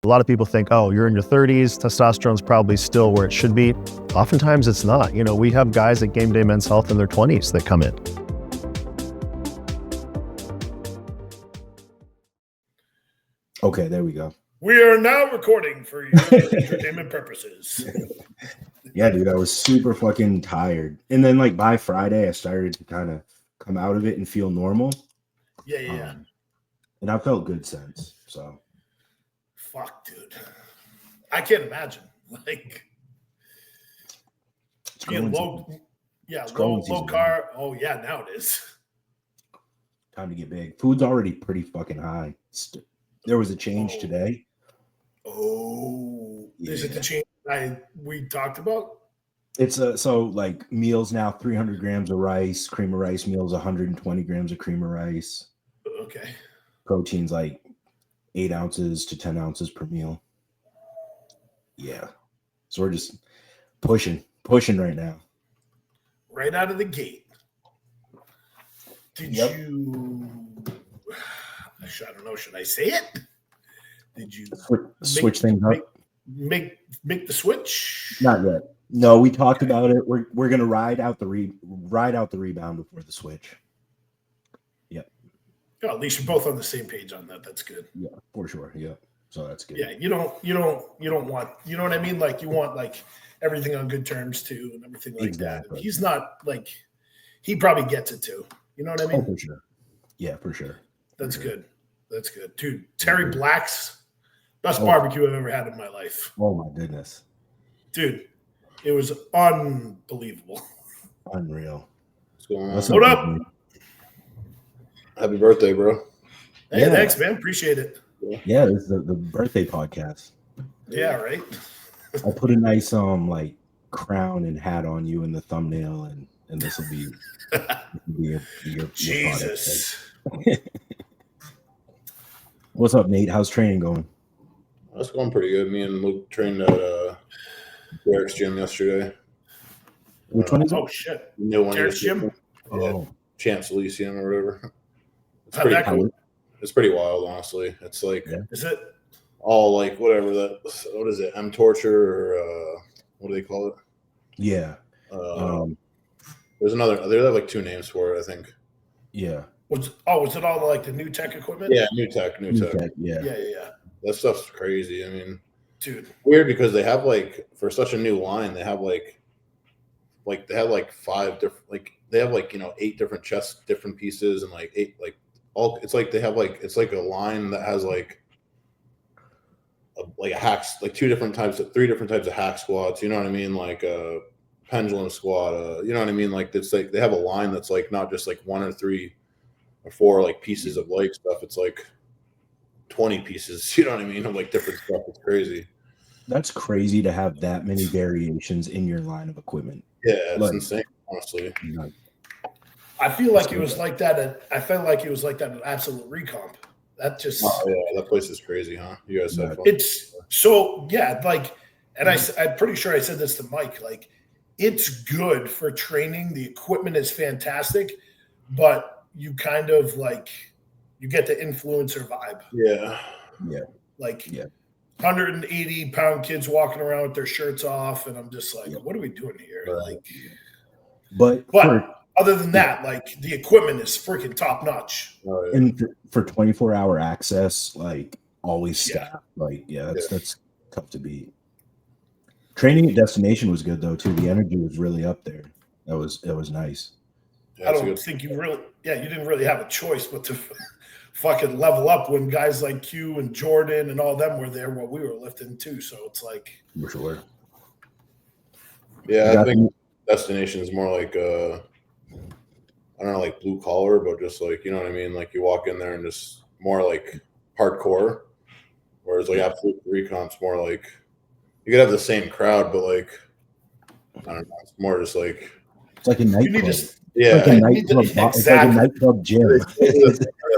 A lot of people think, oh, you're in your 30s, testosterone's probably still where it should be. Oftentimes it's not. We have guys at Game Day Men's Health in their 20s that come in. Okay, there we go. We are now recording for your entertainment purposes. Yeah, dude, I was super fucking tired. And then, like, by Friday, I started to kind of come out of it and feel normal. Yeah. And I felt good since, so. Fuck, dude. I can't imagine. Like, being low carb. Oh, yeah, now it is. Time to get big. Food's already pretty fucking high. There was a change today. Oh, yeah. Is it the change we talked about? It's so like meals now 300 grams of rice, cream of rice meals 120 grams of cream of rice. Okay. Proteins like 8 ounces to 10 ounces per meal. Yeah. So we're just pushing right now. Right out of the gate. Did you? I don't know. Should I say it? Did you switch things up? Make the switch? Not yet. No, we talked about it. We're gonna ride out the rebound before the switch. Yep. Oh, at least you're both on the same page on that. That's good. Yeah, for sure. Yeah. So that's good. Yeah, you don't want, you know what I mean? Like, you want like everything on good terms too and everything like that. And he's not like, he probably gets it too. You know what I mean? Oh, for sure. Yeah, for sure. That's good. That's good. Dude, Terry Black's best barbecue I've ever had in my life. Oh my goodness. Dude, it was unbelievable. Unreal. What's going on? What up? Happy birthday, bro. Hey, thanks, man. Appreciate it. Yeah, this is the birthday podcast. Yeah, right. I put a nice like crown and hat on you in the thumbnail, and this will be your Jesus. What's up, Nate? How's training going? That's going pretty good. Me and Luke trained at Derek's gym yesterday. Which one is it? Oh shit! New one. Derek's gym. Yeah, Champs Elysium or whatever. It's pretty wild, honestly. It's like, is it all like whatever that? What is it? M Torture or what do they call it? Yeah. There's another. There are like 2 names for it, I think. Yeah. Was it all like the new tech equipment? Yeah, new tech. Yeah. That stuff's crazy. I mean, dude, weird because they have like, for such a new line, they have like they have like 5 different, like they have like 8 different chest different pieces and like 8 like all. It's like they have like, it's like a line that has like a hack, like 3 different types of hack squats. You know what I mean? Like a pendulum squat. You know what I mean? Like it's like they have a line that's like not just like 1 or 3 or 4 like pieces of leg stuff. It's like 20 pieces. You know what I mean? Of like different stuff. It's crazy. That's crazy to have that many variations in your line of equipment. Yeah, it's insane, honestly. I feel like it was like that at Absolute Recomp. That just that place is crazy, huh? You guys have fun. It's so like, and I'm pretty sure I said this to Mike. Like, it's good for training. The equipment is fantastic, but you kind of like you get the influencer vibe. Yeah. Like 180-pound kids walking around with their shirts off, and I'm just like, what are we doing here? Right. Like, but other than that, like the equipment is freaking top notch. Oh, yeah. And for 24-hour access, like always staffed. Like, that's tough to beat. Training at Destination was good though too. The energy was really up there. That was nice. I don't think you didn't really have a choice but to fucking level up when guys like Q and Jordan and all them were there while we were lifting too. So it's like, for sure. Yeah, I think Destination is more like I don't know, like blue collar, but just like, you know what I mean? Like you walk in there and just more like hardcore, whereas like Absolute Recomp's more like you could have the same crowd, but like I don't know, it's more just like it's like a nightclub. It's like a nightclub gym.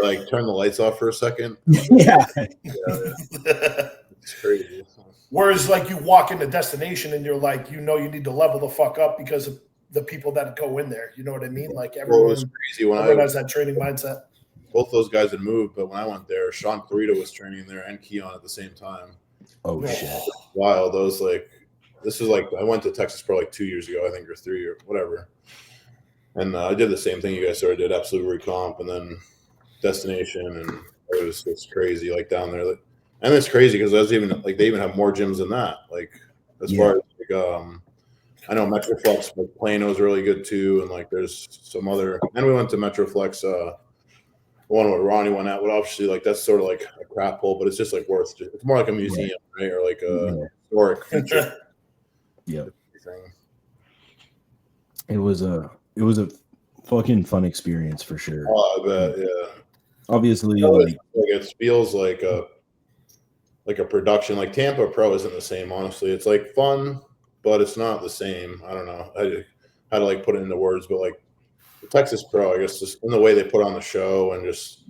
Like turn the lights off for a second. Yeah. It's crazy. Whereas like you walk into Destination and you're like, you need to level the fuck up because of the people that go in there. You know what I mean? Like everyone has that training mindset. Both those guys had moved, but when I went there, Sean Clarita was training there and Keon at the same time. Oh shit! Wild. Those like, this is like I went to Texas Pro like 2 years ago, I think, or 3 or whatever. And I did the same thing you guys sort of did, absolute recomp, and then destination, and it's crazy like down there. And it's crazy because there's even like they even have more gyms than that. Like as far as like I know Metroflex, like Plano is really good too, and like there's some other. And we went to Metroflex, one where Ronnie went at. But obviously, like that's sort of like a crap hole, but it's just like worth. It's more like a museum, right, or like a historic feature. Yeah. Thing. It was a fucking fun experience for sure. Oh, I bet, yeah. Obviously, like it feels like a production. Like Tampa Pro isn't the same, honestly. It's like fun, but it's not the same. I don't know how to like put it into words, but like the Texas Pro, I guess, just in the way they put on the show and just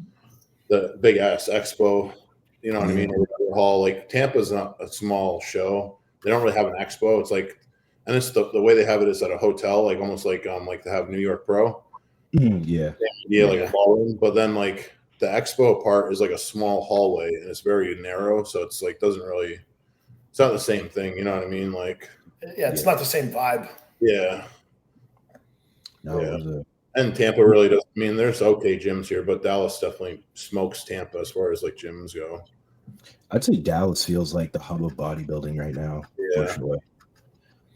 the big ass expo, you know what I mean? Hall, like Tampa's not a small show. They don't really have an expo. It's like, and it's the way they have it is at a hotel, like almost like to have New York Pro. Yeah, like a ballroom. But then like the expo part is like a small hallway and it's very narrow, so it's like it's not the same thing. You know what I mean? Like, it's not the same vibe. Yeah. No, yeah. And Tampa really does. I mean, there's okay gyms here, but Dallas definitely smokes Tampa as far as like gyms go. I'd say Dallas feels like the hub of bodybuilding right now. Yeah. For sure.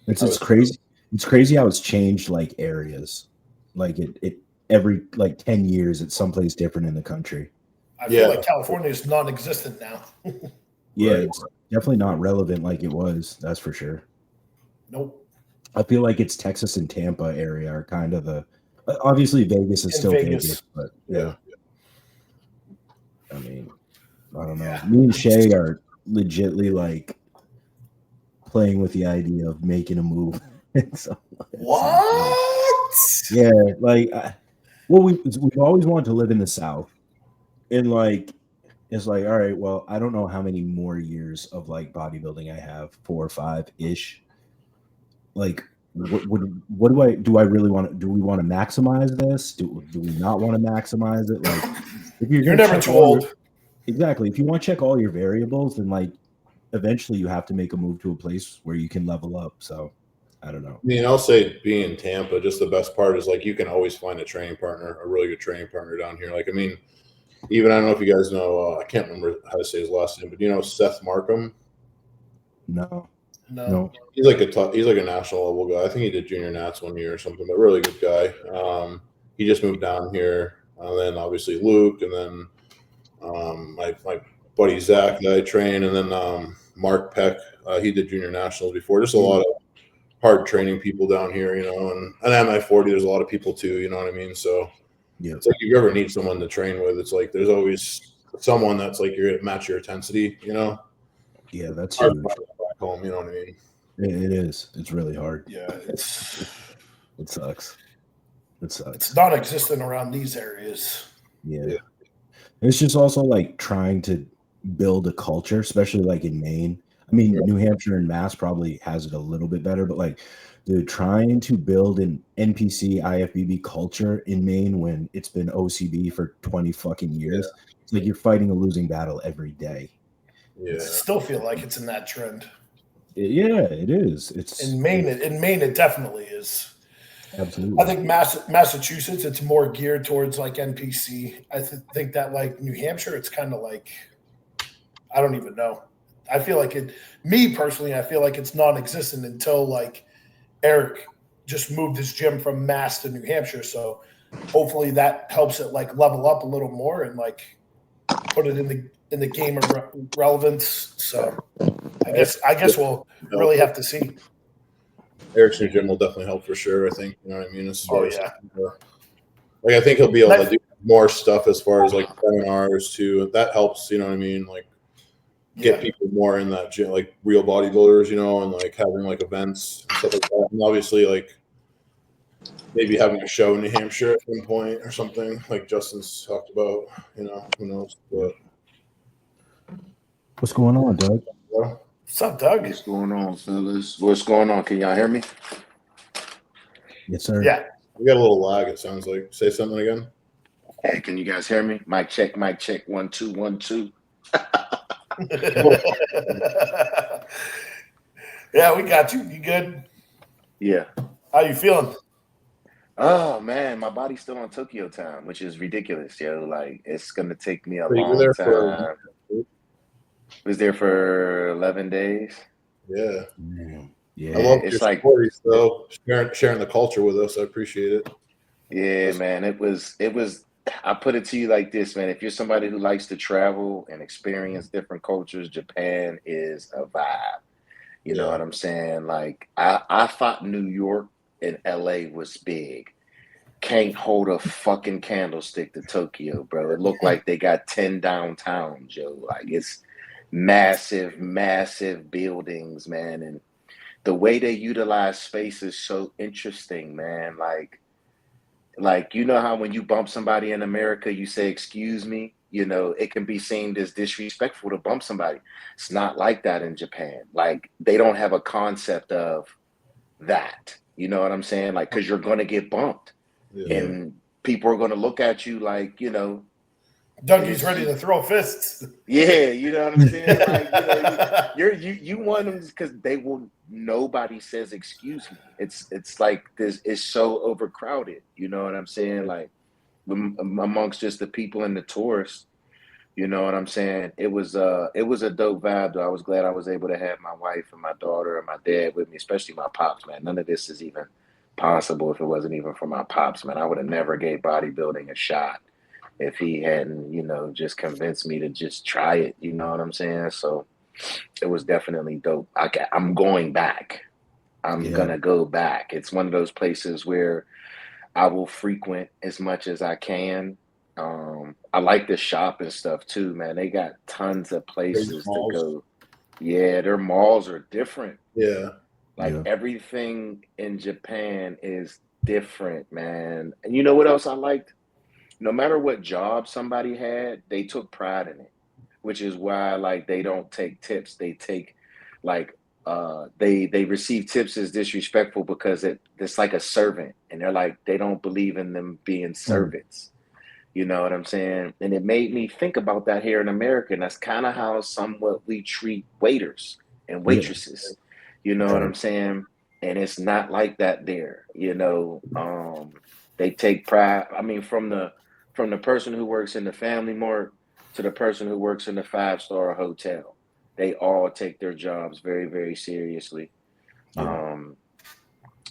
It's crazy. It's crazy how it's changed like areas. Like it every like 10 years it's someplace different in the country. I feel like California is non-existent now. Yeah, it's definitely not relevant like it was. That's for sure. Nope. I feel like it's Texas and Tampa area are kind of the. Obviously, Vegas is still Vegas, but yeah. I mean, I don't know. Yeah. Me and Shay are legitly like playing with the idea of making a move. What? Yeah, like, well, we've always wanted to live in the South, and like, it's like, all right, well, I don't know how many more years of like bodybuilding I have, 4 or 5 ish. Like, what do I really want to? Do we want to maximize this? Do we not want to maximize it? Like, if you're never too old. Exactly. If you want to check all your variables, then like eventually you have to make a move to a place where you can level up. So I don't know. I mean, I'll say being in Tampa, just the best part is like you can always find a training partner, a really good training partner down here. Like, I mean, even I don't know if you guys know, I can't remember how to say his last name, but you know Seth Markham? No. He's like a national level guy. I think he did junior nats 1 year or something, but really good guy. He just moved down here. And then obviously Luke, and then my buddy Zach that I train, and then Mark Peck. He did junior nationals before. Just a lot of hard training people down here, you know. And at my 40, there's a lot of people too. You know what I mean? So it's like if you ever need someone to train with, it's like there's always someone that's like you're gonna match your intensity. You know? Yeah, that's hard huge. back home. You know what I mean? It is. It's really hard. Yeah, it sucks. It sucks. It's non-existent around these areas. Yeah. It's just also like trying to build a culture, especially like in Maine. I mean, New Hampshire and Mass probably has it a little bit better, but like, dude, trying to build an NPC IFBB culture in Maine when it's been OCB for 20 fucking years, it's like you're fighting a losing battle every day. Yeah, I still feel like it's in that trend. Yeah, it is. It's in Maine. It definitely is. Absolutely. I think Massachusetts, it's more geared towards like NPC. I think that like New Hampshire, it's kind of like, I don't even know. I feel like me personally, I feel like it's non-existent until like Eric just moved his gym from Mass to New Hampshire. So hopefully that helps it like level up a little more and like put it in the game of relevance. So I guess we'll really have to see. Eric's new gym will definitely help for sure. I think, you know what I mean. As far as like, I think he'll be able to do more stuff as far as like seminars too. That helps, you know what I mean. Like get people more in that gym, like real bodybuilders, you know, and like having like events and stuff like that. And obviously, like maybe having a show in New Hampshire at some point or something, like Justin's talked about. You know, who knows? But what's going on, Doug? What's up, Doug? What's going on, fellas? What's going on? Can y'all hear me? Yes, sir. Yeah. We got a little lag, it sounds like. Say something again. Hey, can you guys hear me? Mic check, 1 2 1 2. Yeah, we got you. You good? Yeah. How you feeling? Oh man, my body's still on Tokyo time, which is ridiculous, yo. Like it's gonna take me a So you were long there for time. Was there for 11 days. yeah. Man. I Yeah. love your It's like, stories though. Sharing the culture with us. I appreciate it. yeah, man. It was. I put it to you like this, man. If you're somebody who likes to travel and experience different cultures, Japan is a vibe. You know Yeah. what I'm saying? Like I thought New York and LA was big. Can't hold a fucking candlestick to Tokyo, bro. It looked like they got 10 downtowns, yo. Like it's massive, massive buildings, man. And the way they utilize space is so interesting, man. Like you know how when you bump somebody in America, you say excuse me, you know, it can be seen as disrespectful to bump somebody. It's not like that in Japan. Like they don't have a concept of that. You know what I'm saying? Like cuz you're going to get bumped Yeah. and people are going to look at you like, you know, Dougie's ready to throw fists. yeah, you know what I'm saying? Like, you know, you want them because they will. Nobody says excuse me. It's like this. It's so overcrowded. You know what I'm saying? Like amongst just the people and the tourists. You know what I'm saying? It was a dope vibe. Though I was glad I was able to have my wife and my daughter and my dad with me, especially my pops. Man, none of this is even possible if it wasn't even for my pops. Man, I would have never gave bodybuilding a shot if he hadn't, you know, just convinced me to just try it. You know what I'm saying? So it was definitely dope. I'm going back. I'm Yeah. gonna go back. It's one of those places where I will frequent as much as I can. I like to shop and stuff too, man. They got tons of Crazy places to malls. go. Yeah, their malls are different. Yeah. Like Yeah. everything in Japan is different, man. And you know what else I liked? No matter what job somebody had, they took pride in it, which is why like they don't take tips. They take like they receive tips as disrespectful because it's like a servant and they're like they don't believe in them being Mm. servants. You know what I'm saying? And it made me think about that here in America. And that's kind of how somewhat we treat waiters and Yeah. waitresses. You know what Right. I'm saying? And it's not like that there. You know, they take pride. I mean, from the person who works in the family mart to the person who works in the 5-star hotel, they all take their jobs very, very seriously. Yeah.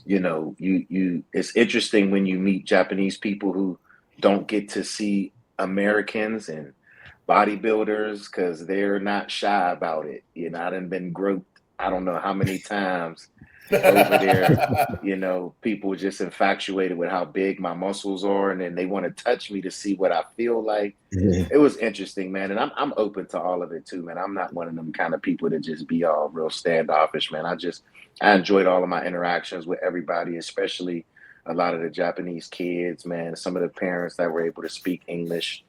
You know, you it's interesting when you meet Japanese people who don't get to see Americans and bodybuilders because they're not shy about it. You know, I done been groped I don't know how many times over there. You know, people just infatuated with how big my muscles are, and then they want to touch me to see what I feel like. Yeah. It was interesting, man, and I'm open to all of it too, man. I'm not one of them kind of people that just be all real standoffish, man. I enjoyed all of my interactions with everybody, especially a lot of the Japanese kids, man. Some of the parents that were able to speak English,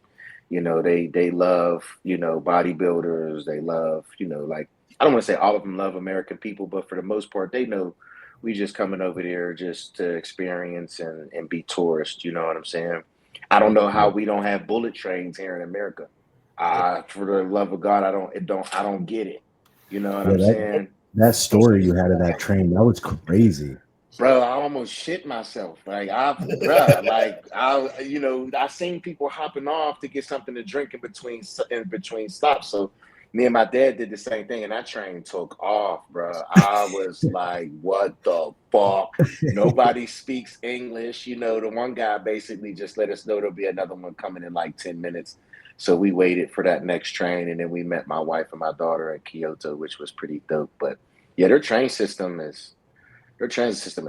you know, they love, you know, bodybuilders. They love, you know, like I don't want to say all of them love American people, but for the most part, they know we just coming over there just to experience and be tourists. You know what I'm saying? I don't know how we don't have bullet trains here in America. For the love of God, I don't get it. You know what Yeah. I'm saying? That story you had of that train, that was crazy. Bro, I almost shit myself. You know, I seen people hopping off to get something to drink in between stops. So me and my dad did the same thing, and that train took off, bro. I was like, "What the fuck?" Nobody speaks English. You know, the one guy basically just let us know there'll be another one coming in like 10 minutes. So we waited for that next train, and then we met my wife and my daughter at Kyoto, which was pretty dope. But yeah, their transit system is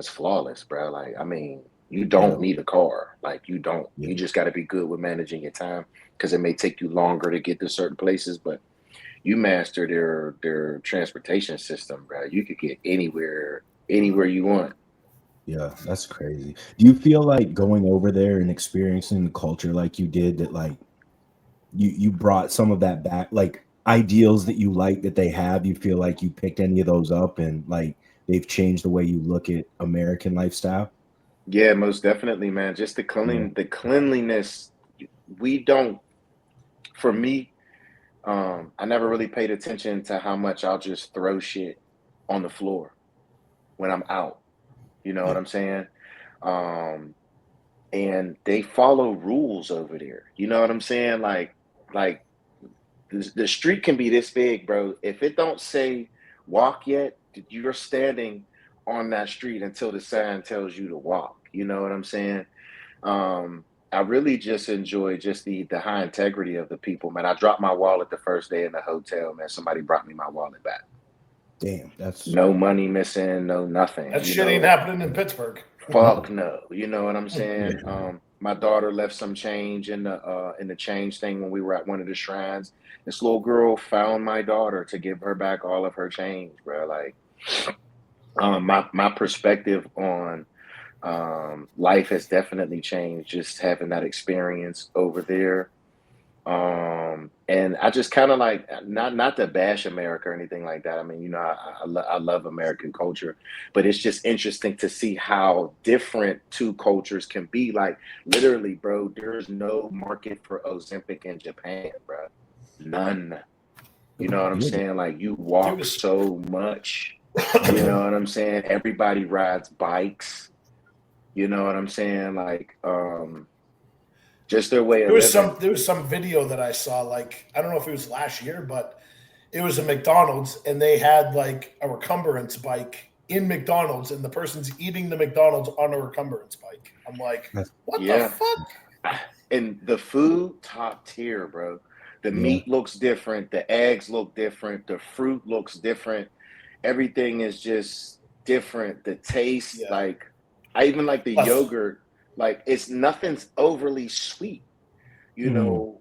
flawless, bro. Like, I mean, you don't Yeah. need a car. Like, you don't. Yeah. You just got to be good with managing your time because it may take you longer to get to certain places, but you master their transportation system, bro. You could get anywhere you want. Yeah, that's crazy. Do you feel like going over there and experiencing the culture like you did that like you brought some of that back, like ideals that you like that they have, you feel like you picked any of those up and like they've changed the way you look at American lifestyle? Yeah, most definitely, man. Just Yeah. the cleanliness. We don't. For me, I never really paid attention to how much I'll just throw shit on the floor when I'm out. You know what I'm saying? And they follow rules over there. You know what I'm saying? Like the street can be this big, bro. If it don't say walk yet, you're standing on that street until the sign tells you to walk. You know what I'm saying? I really just enjoy just the high integrity of the people, man. I dropped my wallet the first day in the hotel, man. Somebody brought me my wallet back. Damn, that's No money missing, no nothing. That shit ain't happening in Pittsburgh. Fuck no. You know what I'm saying? My daughter left some change in the change thing when we were at one of the shrines. This little girl found my daughter to give her back all of her change, bro. Like, my perspective on life has definitely changed just having that experience over there. And I just kind of like not to bash America or anything like that. I mean, you know, I love American culture, but it's just interesting to see how different two cultures can be. Like literally, bro, there's no market for Ozempic in Japan, bro. None. You know what I'm saying? Like you walk so much. You know what I'm saying? Everybody rides bikes. You know what I'm saying? Like, just their way of living. There was some video that I saw, like, I don't know if it was last year, but it was a McDonald's and they had like a recumbrance bike in McDonald's and the person's eating the McDonald's on a recumbrance bike. I'm like, what the fuck? And the food, top tier, bro. The meat looks different. The eggs look different. The fruit looks different. Everything is just different. The taste, like, I even like the yogurt. Like nothing's overly sweet, you know.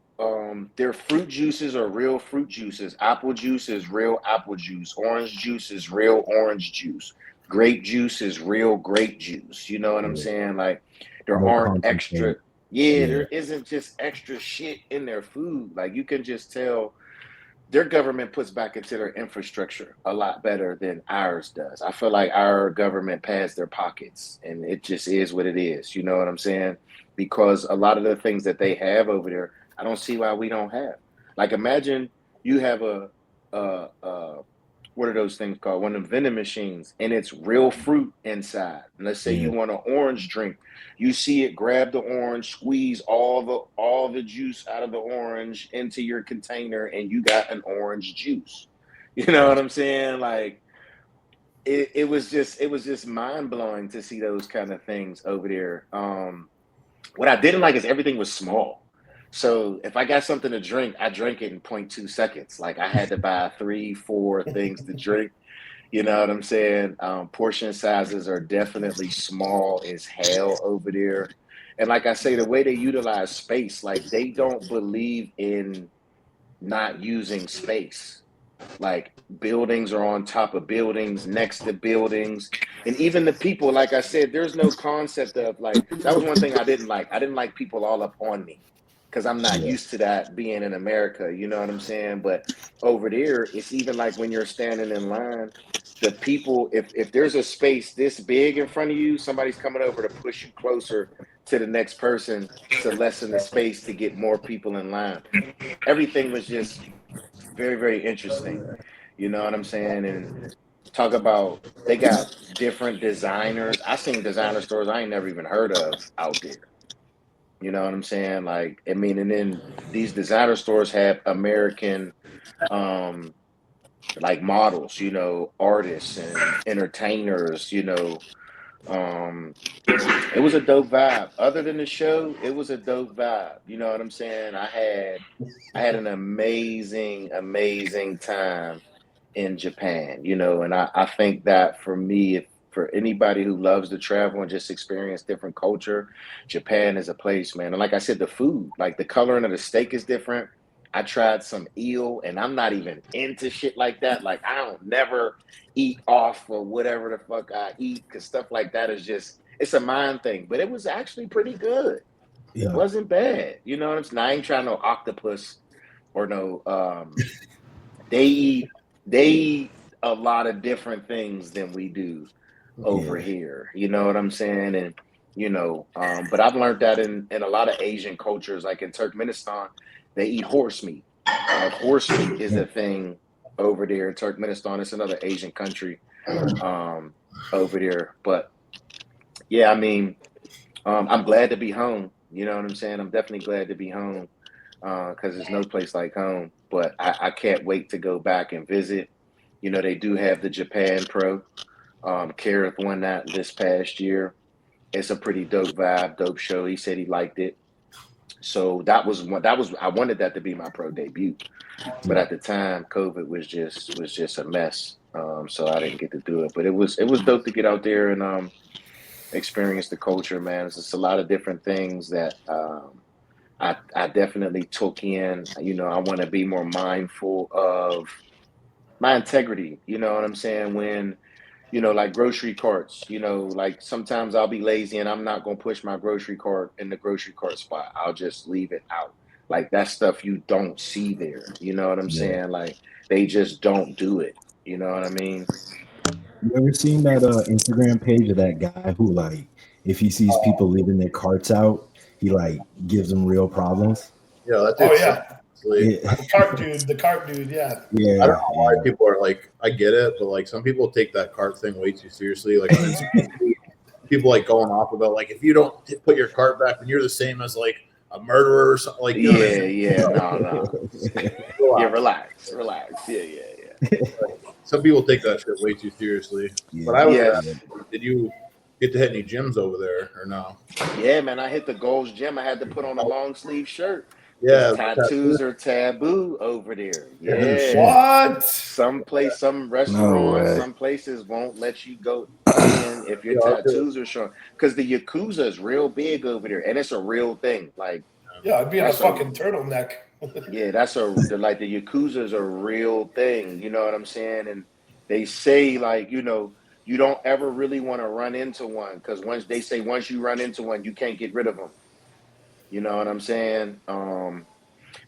Their fruit juices are real fruit juices. Apple juice is real apple juice. Orange juice is real orange juice. Grape juice is real grape juice. You know what I'm saying? Like there aren't extra. There isn't just extra shit in their food. Like you can just tell their government puts back into their infrastructure a lot better than ours does. I feel like our government pads their pockets and it just is what it is. You know what I'm saying? Because a lot of the things that they have over there, I don't see why we don't have. Like imagine you have a what are those things called? One of the vending machines and it's real fruit inside. And let's say you want an orange drink. You see it, grab the orange, squeeze all the juice out of the orange into your container, and you got an orange juice. You know what I'm saying? Like it was just mind blowing to see those kind of things over there. What I didn't like is everything was small. So if I got something to drink, I drank it in 0.2 seconds. Like I had to buy 3-4 things to drink. You know what I'm saying? Portion sizes are definitely small as hell over there. And like I say, the way they utilize space, like they don't believe in not using space. Like buildings are on top of buildings, next to buildings. And even the people, like I said, there's no concept of like, that was one thing I didn't like. I didn't like people all up on me because I'm not used to that being in America. You know what I'm saying? But over there, it's even like when you're standing in line, the people, if there's a space this big in front of you, somebody's coming over to push you closer to the next person to lessen the space to get more people in line. Everything was just very, very interesting. You know what I'm saying? And talk about they got different designers. I seen designer stores I ain't never even heard of out there. You know what I'm saying? Like, I mean, and then these designer stores have American like models, you know, artists and entertainers, you know. It was a dope vibe. Other than the show, it was a dope vibe. You know what I'm saying? I had an amazing, amazing time in Japan, you know, and I think that for me, for anybody who loves to travel and just experience different culture, Japan is a place, man. And like I said, the food, like the coloring of the steak is different. I tried some eel and I'm not even into shit like that. Like I don't never eat off or whatever the fuck I eat because stuff like that is just, it's a mind thing. But it was actually pretty good. It wasn't bad. You know what I'm saying? I ain't trying no octopus or no, they eat a lot of different things than we do over here. You know what I'm saying? And, you know, but I've learned that in a lot of Asian cultures, like in Turkmenistan, they eat horse meat. Horse meat is a thing over there in Turkmenistan. It's another Asian country over there. But yeah, I mean, I'm glad to be home. You know what I'm saying? I'm definitely glad to be home because there's no place like home. But I can't wait to go back and visit. You know, they do have the Japan Pro. Kareth won that this past year. It's a pretty dope vibe, dope show. He said he liked it. So that was I wanted that to be my pro debut. But at the time, COVID was just a mess. So I didn't get to do it. But it was dope to get out there and experience the culture, man. It's just a lot of different things that I definitely took in. You know, I want to be more mindful of my integrity. You know what I'm saying? When, you know, like grocery carts, you know, like sometimes I'll be lazy and I'm not going to push my grocery cart in the grocery cart spot. I'll just leave it out. Like that's stuff you don't see there. You know what I'm saying? Like they just don't do it. You know what I mean? You ever seen that Instagram page of that guy who, like, if he sees people leaving their carts out, he like gives them real problems? Yeah, that Oh dude's yeah, Yeah, the cart dude. Yeah, yeah. I don't know why people are like, I get it, but like some people take that cart thing way too seriously. Like on Instagram, people like going off about like if you don't put your cart back, then you're the same as like a murderer or something. Like, you know what I mean? No. Relax. Yeah. Some people take that shit way too seriously. Yeah. But I was Yeah. asking, did you get to hit any gyms over there or no? Yeah, man. I hit the Gold's Gym. I had to put on a long sleeve shirt. Yeah, Tattoos are taboo over there. Oh, shit. Yeah. what? Some No restaurants, way. some places won't let you go in if your Yeah, tattoos are showing. Because the Yakuza is real big over there, and it's a real thing. Like, Yeah, I'd be in a That's a- fucking turtleneck. yeah, like the Yakuza is a real thing. You know what I'm saying? And they say, like, you know, you don't ever really want to run into one because once you run into one, you can't get rid of them. You know what I'm saying?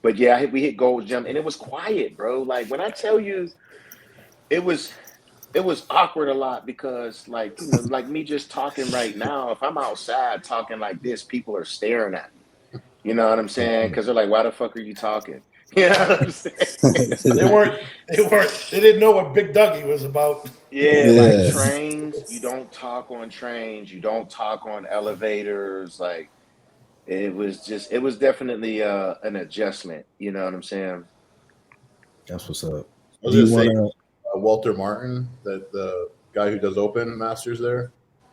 But yeah, we hit Gold Gym, and it was quiet, bro. Like when I tell you, it was awkward a lot because, like, you know, like me just talking right now. If I'm outside talking like this, people are staring at me. You know what I'm saying? Because they're like, "Why the fuck are you talking?" You know what I'm saying? They didn't know what Big Dougie was about. Yeah, Yeah. like trains. You don't talk on trains. You don't talk on elevators. Like it was definitely an adjustment. You know what I'm saying? That's what's up. I was Do you gonna say want to? Walter Martin, that the guy who does open masters there.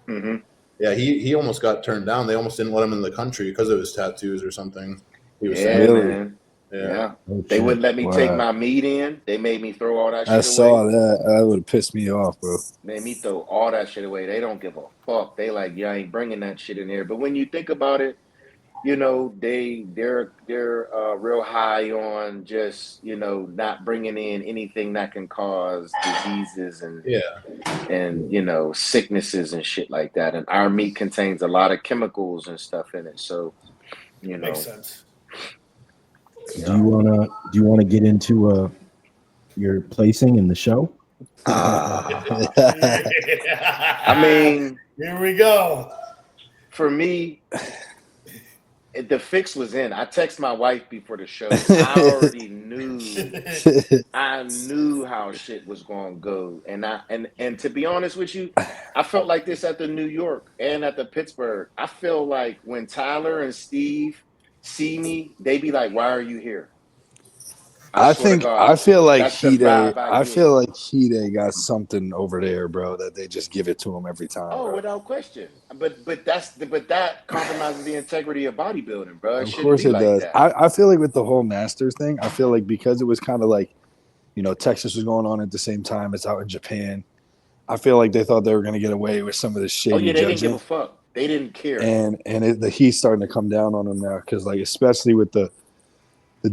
Mm-hmm. Yeah, he almost got turned down. They almost didn't let him in the country because of his tattoos or something. He was Yeah, saying, Really? man. yeah. Yeah. Oh, They shit. wouldn't let me take Wow. my meat in. They made me throw all that I shit saw away. that. That would have pissed me off, bro. Made me throw all that shit away. They don't give a fuck. They like, yeah, I ain't bringing that shit in there. But when you think about it, you know, they're real high on just, you know, not bringing in anything that can cause diseases and you know, sicknesses and shit like that. And our meat contains a lot of chemicals and stuff in it. So, you know, Makes sense. Do you wanna get into your placing in the show? I mean, here we go. for me, the fix was in. I texted my wife before the show. I already knew how shit was gonna go. And to be honest with you, I felt like this at the New York and at the Pittsburgh. I feel like when Tyler and Steve see me, they be like, "Why are you here?" I swear to God, I feel like that's the vibe I get. feel like Hide got something over there, bro, that they just give it to him every time. Oh, bro. without question. But that compromises the integrity of bodybuilding, bro. It Of shouldn't course be it like does. that. I feel like with the whole Masters thing, I feel like because it was kind of like, you know, Texas was going on at the same time. It's out in Japan. I feel like they thought they were going to get away with some of this shady Oh yeah, they didn't judging. give a fuck. They didn't care. And the heat's starting to come down on them now because, like, especially with the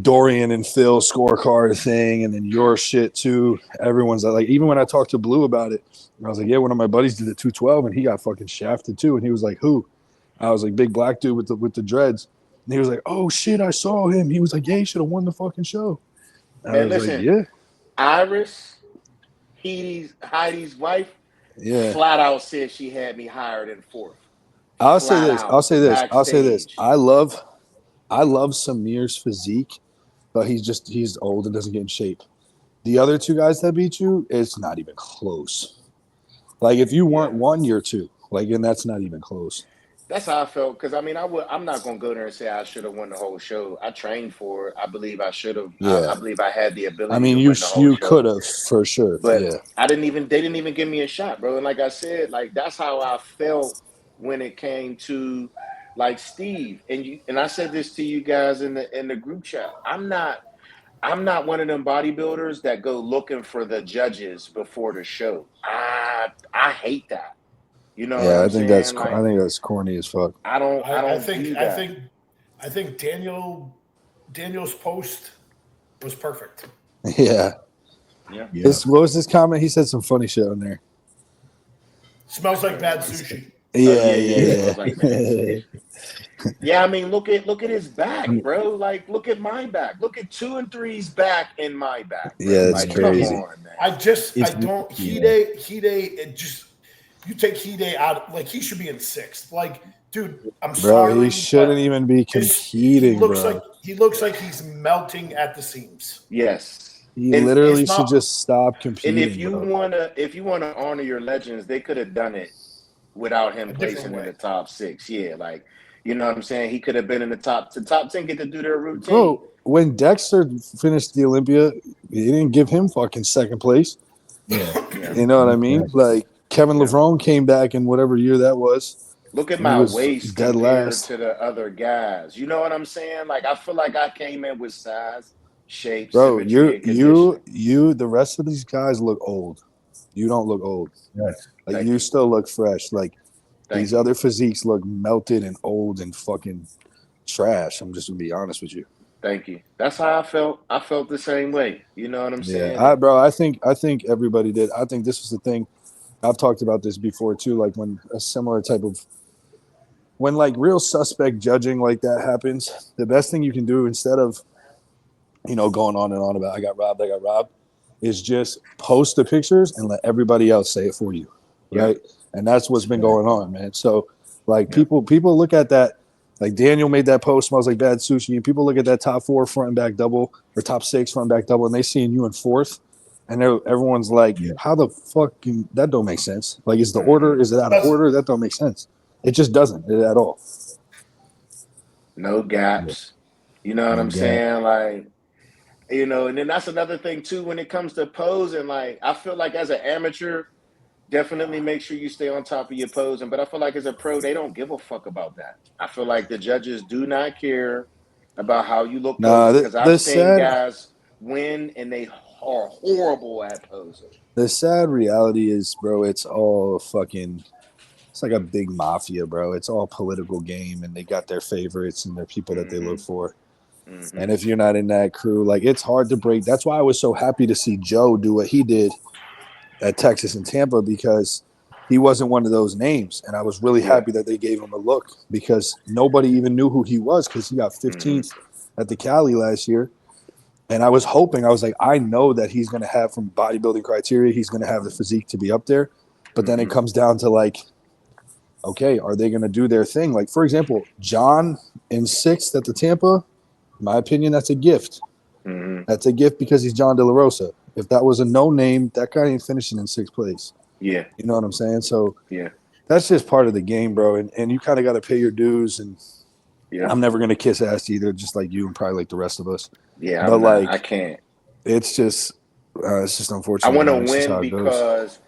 Dorian and Phil scorecard thing, and then your shit too. Everyone's like, even when I talked to Blue about it, I was like, yeah, one of my buddies did the 212 and he got fucking shafted too. And he was like, who? I was like, big black dude with the dreads. And he was like, oh shit, I saw him. He was like, yeah, he should have won the fucking show. And I Man, was listen, like, yeah. Iris, Heidi's wife, Yeah. flat out said she had me hired in fourth. I'll say this. Backstage. I love Samir's physique, but he's old and doesn't get in shape. The other two guys that beat you, it's not even close. Like if you weren't 1 year 2, like, and that's not even close. That's how I felt. Because I mean, I'm not gonna go there and say I should have won the whole show. I trained for it. I believe I should have. Yeah. I believe I had the ability I mean, to you win the whole show. could have for sure. But Yeah. they didn't even give me a shot, bro. And like I said, like that's how I felt when it came to like Steve. And I said this to you guys in the group chat. I'm not one of them bodybuilders that go looking for the judges before the show. I hate that. You know what I'm saying? I think that's corny as fuck. I don't do that. I think Daniel's post was perfect. Yeah. Yeah. What was his comment? He said some funny shit on there. Smells like bad sushi. Yeah. Yeah, I mean, look at his back, bro. Like, look at my back. Look at 2 and 3's back and my back. Bro. Yeah, that's like, crazy. Come on, man. I don't. Hide. It just you take Hide out. Like he should be in 6th. Like, dude, I'm sorry. Bro, he shouldn't even be competing, bro. He looks like he's melting at the seams. Yes. He literally should just stop competing. And if you wanna honor your legends, they could have done it without him placing in the top 6. Yeah, like you know what I'm saying? He could have been in the top 10 get to do their routine. Bro, when Dexter finished the Olympia, he didn't give him fucking 2nd place. Yeah. You know what I mean? Like Kevin Levrone came back in whatever year that was. Look at my waist compared to the other guys. You know what I'm saying? Like I feel like I came in with size, shape, bro. You the rest of these guys look old. You don't look old. Yes. Like you still look fresh. Like these other physiques look melted and old and fucking trash. I'm just gonna be honest with you. Thank you. That's how I felt. I felt the same way. You know what I'm saying? Yeah, I think everybody did. I think this was the thing. I've talked about this before too. Like when a similar type of like real suspect judging like that happens, the best thing you can do instead of going on and on about I got robbed, is just post the pictures and let everybody else say it for you, right? And that's what's been going on, man. So like people look at that. Like Daniel made that post, smells like bad sushi, and people look at that top 4 front and back double or top 6 front and back double, and they seeing you in 4th, and everyone's like, "How the fuck that don't make sense? Like, is it out of order? That don't make sense. It just doesn't at all. No gaps. You know what I'm saying? Like, and then that's another thing too when it comes to posing. Like, I feel like as an amateur, definitely make sure you stay on top of your posing. But I feel like as a pro, they don't give a fuck about that. I feel like the judges do not care about how you look posing because I've seen guys win and they are horrible at posing. The sad reality is, bro, it's all fucking. It's like a big mafia, bro. It's all political game, and they got their favorites and their people that they look for. Mm-hmm. And if you're not in that crew, like it's hard to break. That's why I was so happy to see Joe do what he did at Texas and Tampa because he wasn't one of those names. And I was really happy that they gave him a look because nobody even knew who he was because he got 15th at the Cali last year. And I was hoping, I was like, I know that he's going to have from bodybuilding criteria, he's going to have the physique to be up there. But then it comes down to like, okay, are they going to do their thing? Like, for example, John in 6th at the Tampa, in my opinion, that's a gift. Mm-hmm. That's a gift because he's John De La Rosa. If that was a no name, that guy ain't finishing in 6th place. Yeah. You know what I'm saying? So that's just part of the game, bro. And you kind of got to pay your dues. And I'm never going to kiss ass either, just like you and probably like the rest of us. Yeah, but I can't. It's just unfortunate. I want to win because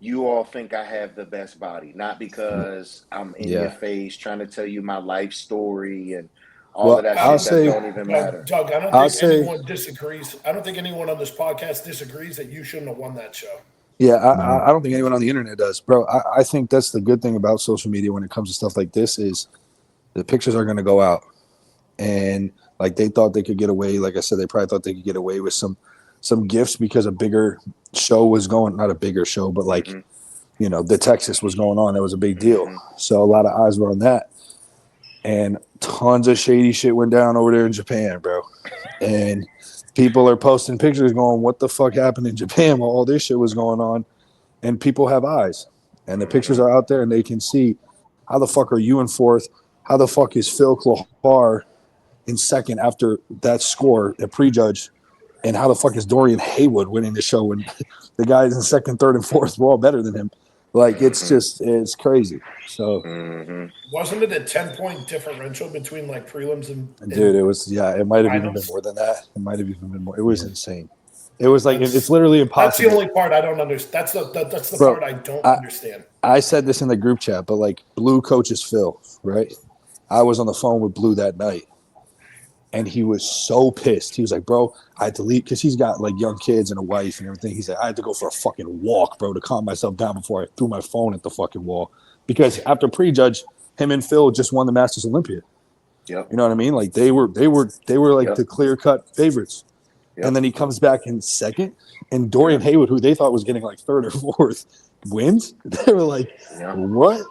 you all think I have the best body, not because I'm in your face trying to tell you my life story and all of that shit that don't even matter. Doug, I don't think anyone disagrees. I don't think anyone on this podcast disagrees that you shouldn't have won that show. Yeah, I don't think anyone on the internet does, bro. I think that's the good thing about social media when it comes to stuff like this is the pictures are going to go out. And like they thought they could get away. Like I said, they probably thought they could get away with some gifts because a bigger show was going, not a bigger show, but like, the Texas was going on. That was a big deal. So a lot of eyes were on that. And tons of shady shit went down over there in Japan, bro. And people are posting pictures going, what the fuck happened in Japan while all this shit was going on? And people have eyes. And the pictures are out there and they can see how the fuck are you in 4th? How the fuck is Phil Clohar in second after that score at prejudge. And how the fuck is Dorian Haywood winning the show when the guys in second, third, and fourth were all better than him? Like, it's crazy. So, wasn't it a 10-point differential between like prelims and dude, it was, it might have even been more than that. It might have even been more. It was insane. It was like, it's literally impossible. That's the only part I don't understand. That's the part I don't understand. I said this in the group chat, but like Blue coaches Phil, right? I was on the phone with Blue that night. And he was so pissed. He was like, bro, I had to leave because he's got like young kids and a wife and everything. He said, I had to go for a fucking walk, bro, to calm myself down before I threw my phone at the fucking wall. Because after prejudge, him and Phil just won the Masters Olympia. Yep. You know what I mean? Like they were like the clear-cut favorites. Yep. And then he comes back in second, and Dorian Haywood, who they thought was getting like third or fourth, wins. They were like, what?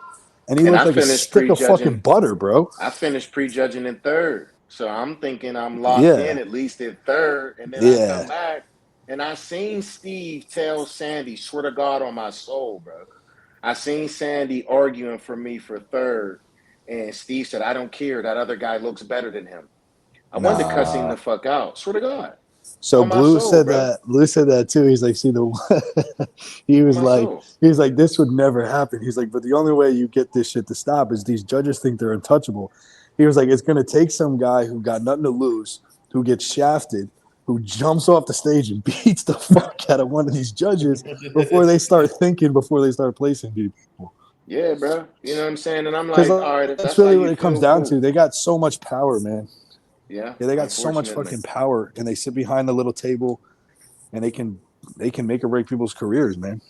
And he looked like a stick of fucking butter, bro. I finished prejudging in third. So I'm thinking I'm locked in at least in third. And then I come back and I seen Steve tell Sandy, swear to God on my soul, bro. I seen Sandy arguing for me for third. And Steve said, I don't care. That other guy looks better than him. I wanted to cuss him the fuck out. Swear to God. So Blue said that. Blue said that too. He's like, see he was like, this would never happen. He's like, but the only way you get this shit to stop is these judges think they're untouchable. He was like, it's going to take some guy who got nothing to lose, who gets shafted, who jumps off the stage and beats the fuck out of one of these judges before they start thinking, before they start placing people. Yeah, bro. You know what I'm saying? And I'm like, all right, if that's really what it comes down to. They got so much power, man. Yeah, they got so much fucking power, and they sit behind the little table, and they can make or break people's careers, man.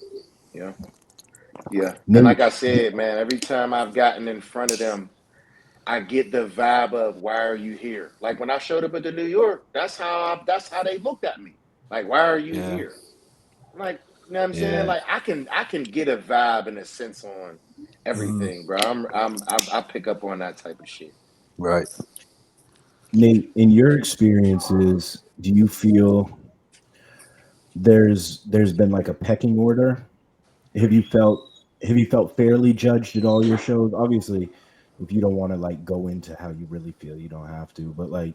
Yeah. And like I said, man, every time I've gotten in front of them, I get the vibe of why are you here? Like when I showed up at the New York, that's how they looked at me. Like, why are you here? Like, you know what I'm saying? Like I can get a vibe and a sense on everything, bro. I pick up on that type of shit. Right. Nate, in your experiences, do you feel there's been like a pecking order? Have you felt fairly judged at all your shows? Obviously, if you don't want to like go into how you really feel, you don't have to. But like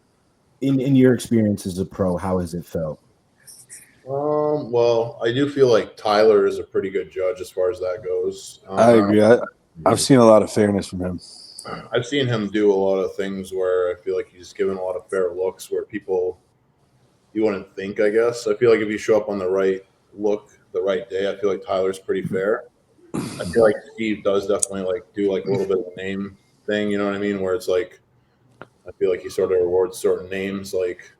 in your experience as a pro, how has it felt? Well, I do feel like Tyler is a pretty good judge as far as that goes. I agree. I've seen a lot of fairness from him. I've seen him do a lot of things where I feel like he's given a lot of fair looks where people you wouldn't think, I guess. I feel like if you show up on the right look the right day, I feel like Tyler's pretty fair. I feel like Steve does definitely like do like a little bit of a name thing, you know what I mean? Where it's like I feel like he sort of rewards certain names, like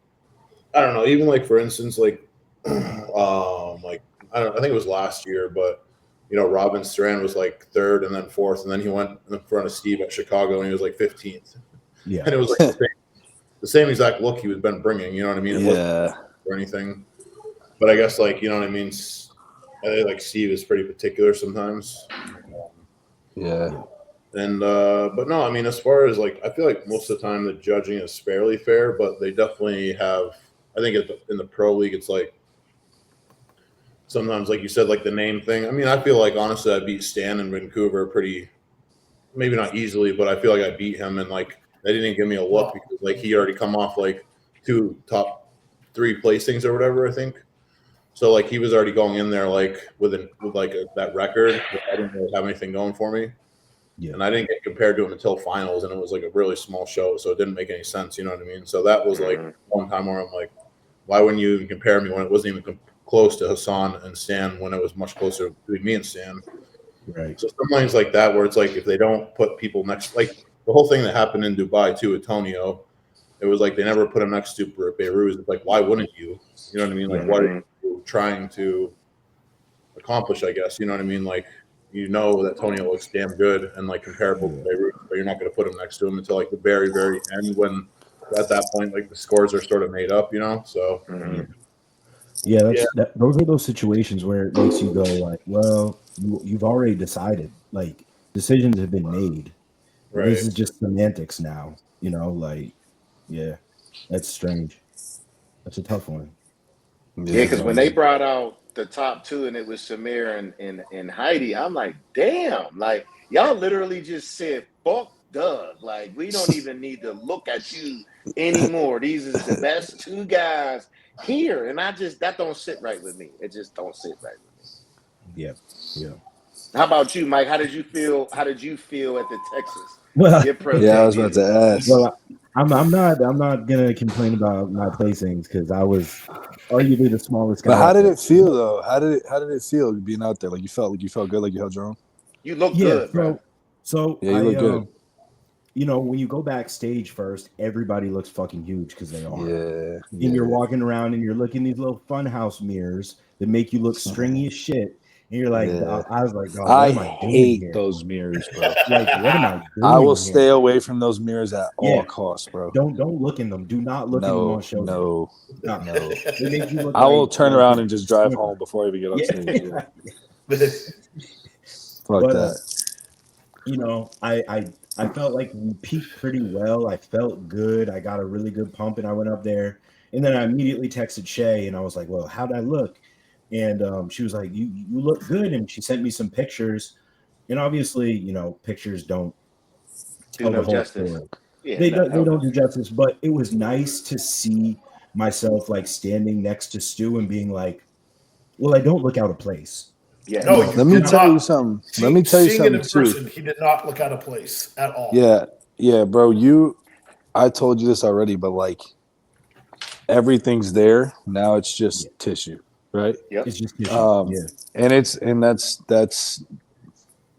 I don't know, even like for instance, like like I think it was last year, but you know, Robin Strand was like third and then fourth, and then he went in front of Steve at Chicago and he was like 15th. Yeah. And it was like the same exact look he was been bringing, you know what I mean? It wasn't or anything. But I guess like, you know what I mean? I think like Steve is pretty particular sometimes. And but no, I mean, as far as like, I feel like most of the time the judging is fairly fair, but they definitely have. I think in the pro league, it's like sometimes, like you said, like the name thing. I mean, I feel like honestly, I beat Stan in Vancouver pretty, maybe not easily, but I feel like I beat him, and like they didn't give me a look because like he already come off like 2 top 3 placings or whatever, I think. So like he was already going in there like with that record. I didn't really have anything going for me. Yeah. And I didn't get compared to him until finals, and it was like a really small show, so it didn't make any sense, you know what I mean? So that was like one time where I'm like, why wouldn't you even compare me when it wasn't even close to Hassan and Stan, when it was much closer between me and Stan? Right. So some things like that where it's like if they don't put people next, like the whole thing that happened in Dubai too with Tonio, it was like they never put him next to Beirut. It's like, why wouldn't you? You know what I mean? Like, what are you trying to accomplish, I guess? You know what I mean? Like, you know that Tonio looks damn good and like comparable to Beirut, but you're not going to put him next to him until like the very, very end, when at that point like the scores are sort of made up, you know? So those are those situations where it makes you go like, well, you've already decided, like decisions have been made. Right. This is just semantics now, you know, like, yeah, that's strange. That's a tough one. Yeah, because when they brought out the top 2 and it was Samir and Heidi, I'm like, damn, like y'all literally just said fuck Doug. Like, we don't even need to look at you anymore. These is the best two guys here. And that don't sit right with me. It just don't sit right with me. Yeah. How about you, Mike? How did you feel at the Texas? Well, Get pro Yeah, I was about to ask. well, I'm not gonna complain about my placings because I was arguably the smallest guy. But how out did there. it feel though? How did it feel being out there? Like you felt good, like you held your own? You look good, bro. So Yeah, you look good. You know, when you go backstage first, everybody looks fucking huge because they are. Yeah. And you're walking around and you're looking these little funhouse mirrors that make you look stringy as shit. And you're like, I was like, oh, what am I doing hate here? those mirrors, bro. Like, what am I doing? I will here? stay away from those mirrors at all costs, bro. Don't look in them. Do not look in them on show. No. They make you look I will like, turn around and just drive home before I even get on stage. Yeah. Fuck that. You know, I felt like we peaked pretty well. I felt good. I got a really good pump, and I went up there. And then I immediately texted Shay, and I was like, "Well, how'd I look?" And she was like, "You look good." And she sent me some pictures. And obviously, you know, pictures don't tell the whole story. Yeah, they don't do justice. But it was nice to see myself like standing next to Stu and being like, "Well, I don't look out of place." Yeah. No, let me tell you something. Let me tell you something too. He did not look out of place at all. Yeah, bro. I told you this already, but like everything's there now. It's just tissue, right? Yep. It's just tissue. And that's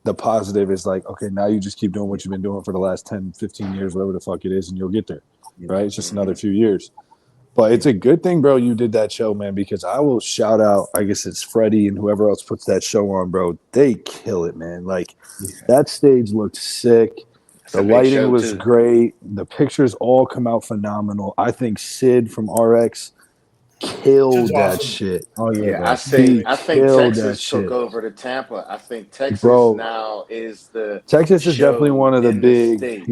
the positive is like, okay, now you just keep doing what you've been doing for the last 10, 15 years, whatever the fuck it is, and you'll get there, right? It's just another few years. But it's a good thing, bro, you did that show, man, because I will shout out, I guess it's Freddie and whoever else puts that show on, bro. They kill it, man. Like, that stage looked sick. The lighting was great. The pictures all come out phenomenal. I think Sid from RX killed that shit. Oh yeah, I think Texas took over to Tampa. I think Texas now is Texas is definitely one of the big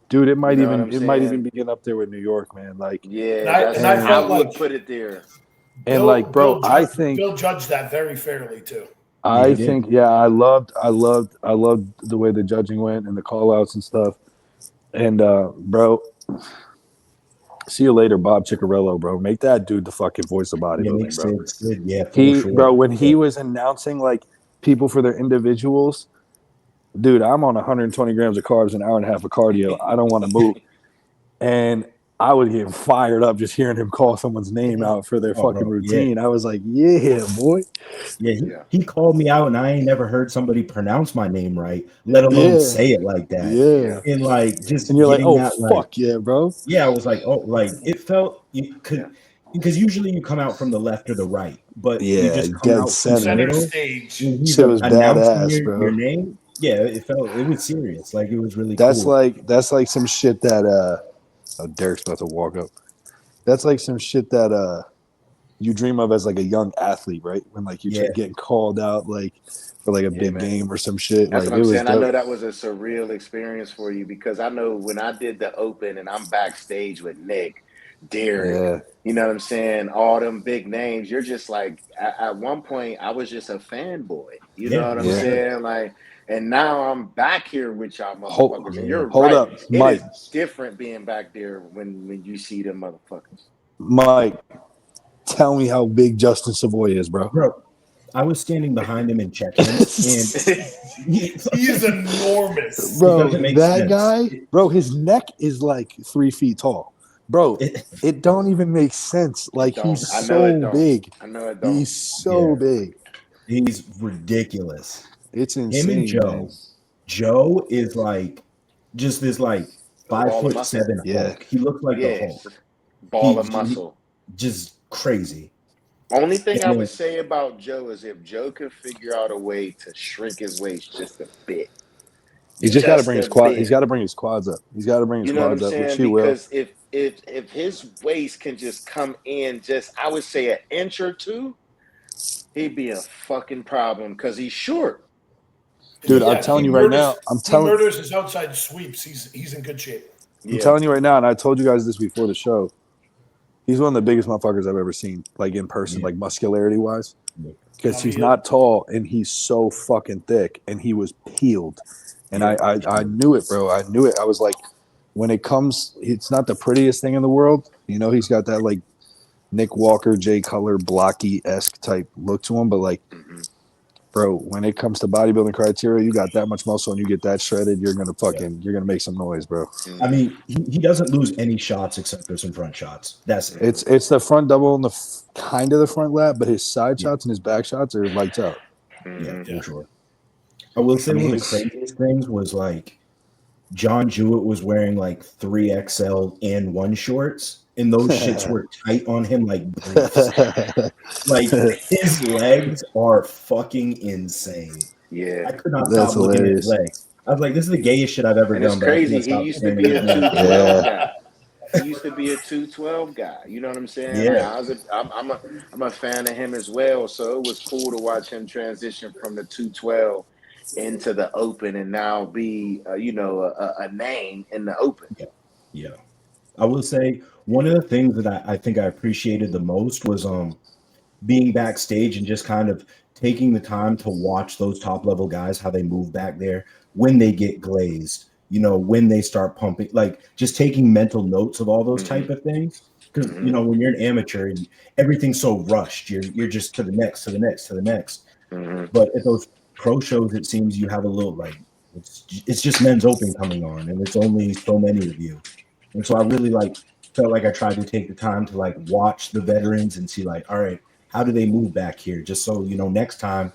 dude. It might even be getting up there with New York, man. Like I would put it there. And like, bro, I think Bill judged that very fairly too. I think I loved the way the judging went and the call outs and stuff. And bro, see you later, Bob Ciccarello, bro. Make that dude the fucking voice of bodybuilding, bro. Bro, when he was announcing like people for their individuals, dude, I'm on 120 grams of carbs, an hour and a half of cardio. I don't want to move. And I was getting fired up just hearing him call someone's name out for their fucking routine. I was like, yeah, boy. Yeah, he called me out, and I ain't never heard somebody pronounce my name right, let alone say it like that. Yeah. And like, just and you're like, oh, that, fuck yeah, bro. Yeah, I was like, oh, like it felt you could because usually you come out from the left or the right, but you just come out center stage. Shit was badass, bro. Your name, it was serious. Like it was really. That's cool. That's like some shit that Derek's about to walk up. That's like some shit that you dream of as like a young athlete, right? When like you're getting called out like for like a big game or some shit. That's like what I'm saying. I know that was a surreal experience for you because I know when I did the open and I'm backstage with Nick, Derek, you know what I'm saying? All them big names. You're just like at one point I was just a fanboy. You know what I'm saying? Like. And now I'm back here with y'all motherfuckers. And you're Hold right. up, Mike. It is different being back there when you see them motherfuckers. Mike, tell me how big Justin Savoy is, bro. Bro, I was standing behind him and checking him, and he is enormous. Bro, that guy, bro, his neck is like 3 feet tall. Bro, it don't even make sense. Like, he's so big. I know it don't. He's so big. He's ridiculous. It's insane. Him and Joe. Man. Joe is like just this like 5'7" Hulk. He looks like a Hulk. Ball of muscle. Just crazy. Only thing I would say about Joe is if Joe could figure out a way to shrink his waist just a bit. He's just got to bring his quad. He's got to bring his quads up. He's got to bring his quads up, which he will. Because if his waist can just come in just, I would say, an inch or two, he'd be a fucking problem because he's short. Dude, I'm telling you right now. He murders his outside sweeps. He's in good shape. I'm telling you right now, and I told you guys this before the show. He's one of the biggest motherfuckers I've ever seen, like in person, like muscularity wise. Because he's not tall and he's so fucking thick, and he was peeled. And I knew it, bro. I knew it. I was like, when it comes, it's not the prettiest thing in the world. You know, he's got that like Nick Walker, Jay Cutler, blocky-esque type look to him. But like, bro, when it comes to bodybuilding criteria, you got that much muscle and you get that shredded, you're gonna make some noise, bro. I mean, he doesn't lose any shots except for some front shots. That's it. It's the front double and the kind of the front lap, but his side shots and his back shots are lights out. Yeah, for sure. I will say one of the craziest things was like John Jewett was wearing like 3XL and 1 shorts, and those shits were tight on him like briefs. Like his legs are fucking insane. Yeah, I could not That's stop looking at hilarious. his legs. I was like, this is the gayest shit I've ever and done. it's but I crazy. couldn't He stop used to staring be a at his legs. 212 guy. He used to be a 212 guy. You know what I'm saying? Yeah. Like, I'm a fan of him as well. So it was cool to watch him transition from the 212 into the open and now be, a name in the open. Yeah. I will say one of the things that I think I appreciated the most was being backstage and just kind of taking the time to watch those top level guys, how they move back there when they get glazed, when they start pumping, like just taking mental notes of all those type of things. Because when you're an amateur, everything's so rushed. You're just to the next, to the next, to the next. But at those pro shows, it seems you have a little like it's just men's open coming on, and it's only so many of you. And so I really felt like I tried to take the time to like watch the veterans and see like, all right, how do they move back here? Just so next time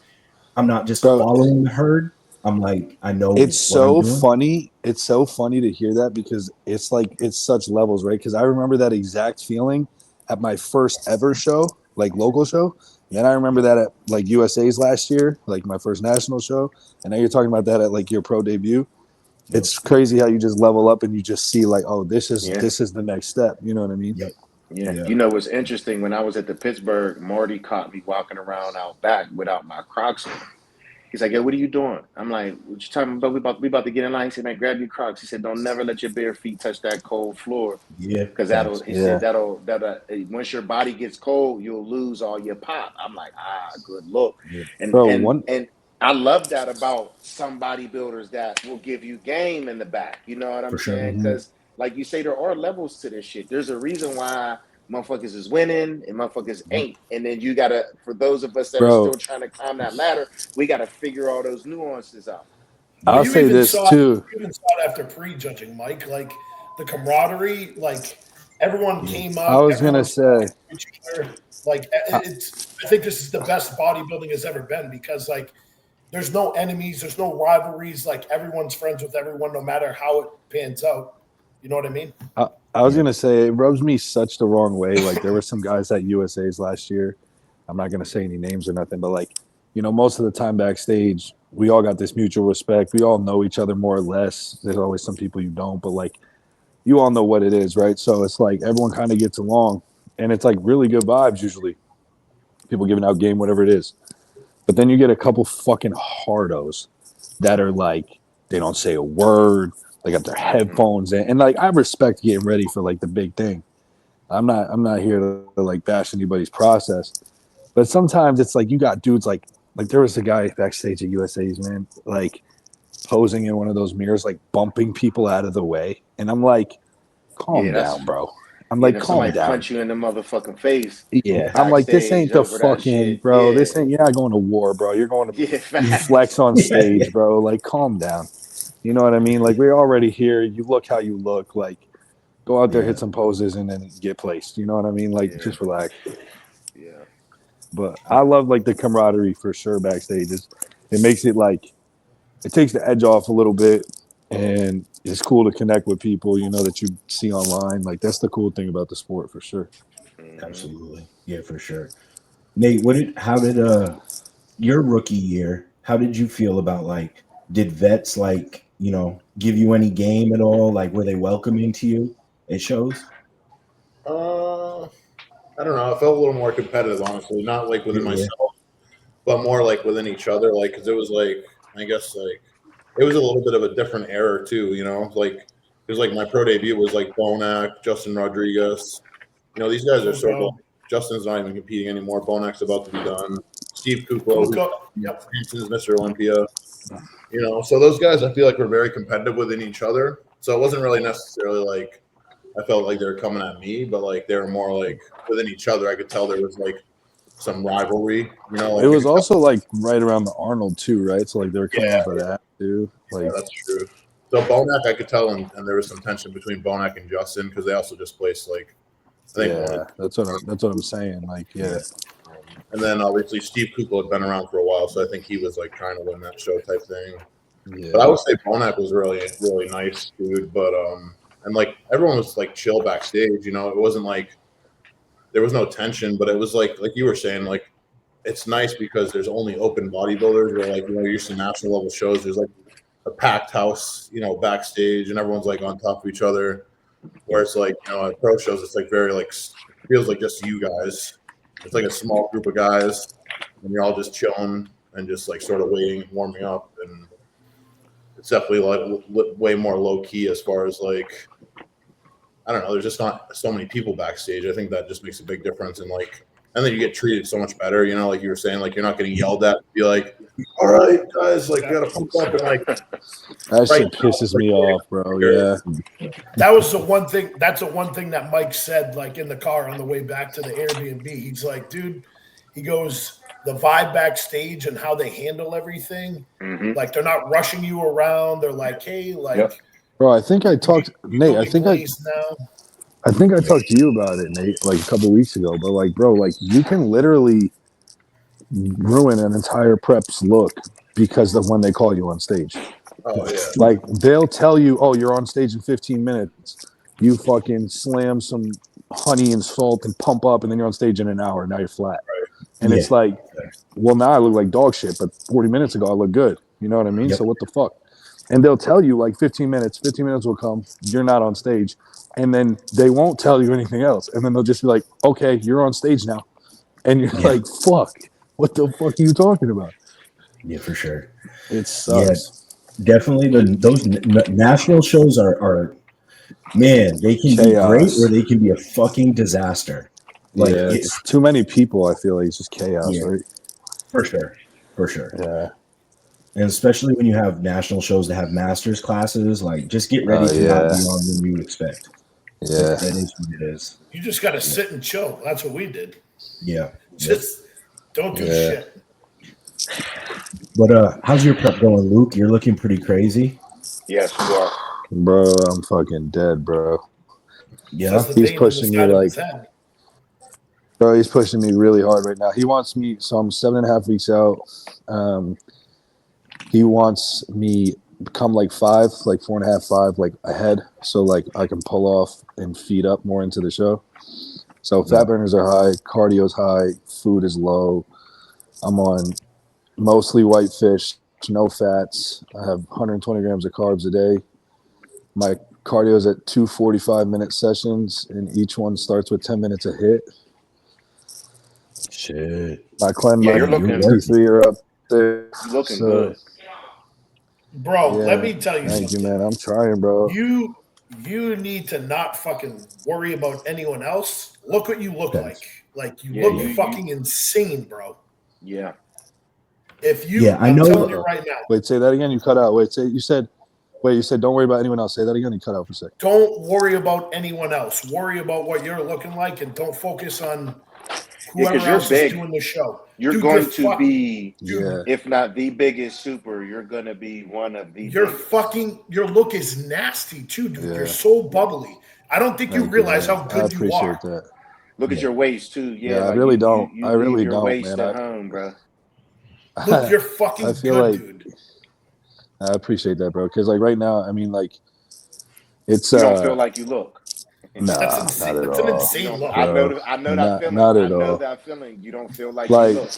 I'm not just following the herd. I'm like, I know it's so I'm funny. It's so funny to hear that because it's like it's such levels, right? Because I remember that exact feeling at my first ever show, like local show. And then I remember that at like USA's last year, like my first national show. And now you're talking about that at like your pro debut. It's crazy how you just level up and you just see like, oh, this is the next step. You know what I mean? Yep. Yeah. You know what's interesting? When I was at the Pittsburgh, Marty caught me walking around out back without my Crocs on. He's like, "Yo, what are you doing?" I'm like, "What you talking about? We about to get in line." He said, "Man, grab your Crocs." He said, "Don't never let your bare feet touch that cold floor, because that'll." He said, "That'll once your body gets cold, you'll lose all your pop." I'm like, good look. Yeah. And Bro, and I love that about some bodybuilders that will give you game in the back. You know what I'm saying? Because like you say, there are levels to this shit. There's a reason why motherfuckers is winning and motherfuckers ain't. And then you gotta, for those of us that are still trying to climb that ladder, we gotta figure all those nuances out. I'll say this too. You even saw it after prejudging, Mike. Like the camaraderie, like everyone came up. I was gonna say, like I think this is the best bodybuilding has ever been because like there's no enemies, there's no rivalries. Like everyone's friends with everyone, no matter how it pans out. You know what I mean? I was gonna say it rubs me such the wrong way. Like there were some guys at USA's last year. I'm not gonna say any names or nothing, but like, most of the time backstage, we all got this mutual respect. We all know each other more or less. There's always some people you don't, but like you all know what it is, right? So it's like everyone kind of gets along and it's like really good vibes usually. People giving out game, whatever it is. But then you get a couple fucking hardos that are like, they don't say a word. They got their headphones in, and like I respect getting ready for like the big thing. I'm not here to like bash anybody's process, but sometimes it's like you got dudes like there was a guy backstage at USA's, man, like posing in one of those mirrors, like bumping people out of the way, and I'm like, calm down, bro. I'm like, calm down. Punch you in the motherfucking face. Yeah, I'm like, this ain't the fucking bro. This ain't. You're not going to war, bro. You're going to flex on stage, bro. Like, calm down. You know what I mean? Like, we're already here. You look how you look. Like, go out there, hit some poses, and then get placed. You know what I mean? Like, just relax. Yeah. But I love like the camaraderie for sure backstage. It makes it like it takes the edge off a little bit, and it's cool to connect with people that you see online. Like that's the cool thing about the sport for sure. Absolutely, yeah, for sure. Nate, how did your rookie year? How did you feel about like? Did vets like give you any game at all? Like were they welcoming to you at shows? I don't know. I felt a little more competitive, honestly. Not like within myself, but more like within each other. Like, because it was like, I guess like it was a little bit of a different era too. Like it was like my pro debut was like Bonac, Justin Rodriguez. These guys are so good. Justin's not even competing anymore. Bonac's about to be done. Steve Kuklo, Hanson's Mr. Olympia. You know, so those guys I feel like were very competitive within each other. So it wasn't really necessarily like I felt like they were coming at me, but like they were more like within each other. I could tell there was like some rivalry. You know, like It was also like right around the Arnold too, right? So like they were coming off of that too. Like yeah, that's true. So Bonac, I could tell, and there was some tension between Bonac and Justin because they also just placed like I think one. that's what I'm saying. Like And then obviously Steve Kukel had been around for a while, so I think he was like trying to win that show type thing. yeah. But I would say Bonac was really nice dude. But and like everyone was like chill backstage. You know, it wasn't like there was no tension, but it was like you were saying, like it's nice because there's only open bodybuilders where like you're used to national level shows. There's like a packed house, backstage, and everyone's like on top of each other. Where it's like at pro shows, it's like very like feels like just you guys. It's like a small group of guys, and you're all just chilling and just like sort of waiting, warming up, and it's definitely like way more low key as far as like I don't know. There's just not so many people backstage. I think that just makes a big difference, and then you get treated so much better. Like you were saying, like you're not getting yelled at. Be like, all right, guys, like you gotta pump up and like that shit pisses me off, bro. Yeah, that was the one thing. That's the one thing that Mike said, like in the car on the way back to the Airbnb. He's like, dude, he goes, the vibe backstage and how they handle everything. Mm-hmm. Like they're not rushing you around. They're like, hey, like, bro. I think I talked, Nate. I think I talked to you about it, Nate, like a couple weeks ago. But like, bro, like you can literally ruin an entire prep's look because of when they call you on stage. Oh yeah. Like they'll tell you, oh, you're on stage in 15 minutes. You fucking slam some honey and salt and pump up, and then you're on stage in an hour. Now you're flat. Right. And it's like, well, now I look like dog shit, but 40 minutes ago I look good. You know what I mean? Yep. So what the fuck? And they'll tell you like 15 minutes will come. You're not on stage. And then they won't tell you anything else. And then they'll just be like, okay, you're on stage now. And you're like, fuck, what the fuck are you talking about? Yeah, for sure. It sucks. Yeah, definitely. Those national shows are, man, they can be great or they can be a fucking disaster. Like it's too many people. I feel like it's just chaos, right? For sure. Yeah. And especially when you have national shows that have masters classes, like just get ready to not be on than you would expect. Yeah. That is what it is. You just got to sit and chill. That's what we did. Yeah. Just don't do shit. But how's your prep going, Luke? You're looking pretty crazy. Yes, you are. Bro, I'm fucking dead, bro. Yeah. He's pushing me like... Bro, he's pushing me really hard right now. He wants me... So I'm 7.5 weeks out. He wants me become like 4.5, 5, like ahead. So like I can pull off and feed up more into the show. So fat burners are high, cardio's high, food is low. I'm on mostly white fish, no fats. I have 120 grams of carbs a day. My cardio is at 2 45-minute sessions, and each one starts with 10 minutes a hit. Shit. My cleanse, my T3 are up there. You're looking good. Bro, let me tell you something. Thank you, man. I'm trying, bro. You need to not fucking worry about anyone else. Look what you look like. Like, you look fucking insane, bro. Yeah. If you, I know. I'm telling you right now. Wait, say that again. You cut out. You said don't worry about anyone else. Say that again. You cut out for a sec. Don't worry about anyone else. Worry about what you're looking like, and don't focus on whoever else is doing the show. You're going to be, if not the biggest super, you're going to be one of the your look is nasty too, dude. You're so bubbly. I don't think you realize how good you are. That. Look at your waist too. Yeah, I really don't. I really don't, waist man. At home, bro. Look, you're fucking good, dude. I appreciate that, bro. Because like right now, I mean, like it's. You don't feel like you look. Nah, that's not at all. That's an insane look. I know that feeling. Not at all. I know that feeling. You don't feel like you look.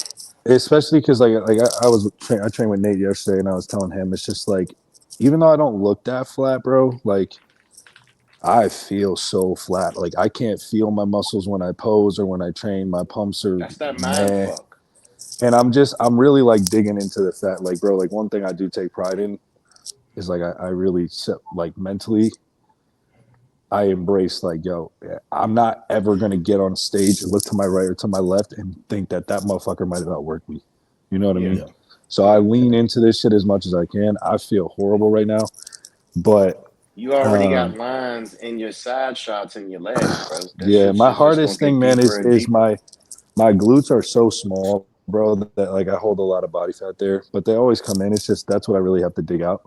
Especially because like I trained with Nate yesterday, and I was telling him it's just like, even though I don't look that flat, bro, like I feel so flat. Like I can't feel my muscles when I pose or when I train. My pumps are. That's that mind fuck. And I'm really like digging into the fat. Like, bro, like one thing I do take pride in is like I really set, like mentally. I embrace like, yo, I'm not ever going to get on stage and look to my right or to my left and think that motherfucker might have outworked me. You know what I mean? So I lean into this shit as much as I can. I feel horrible right now, but You already got lines in your side shots in your legs, bro. That yeah, my shit's just gonna hardest thing, get man, deeper and is deeper. my glutes are so small, bro, that like I hold a lot of body fat there, but they always come in. It's just that's what I really have to dig out.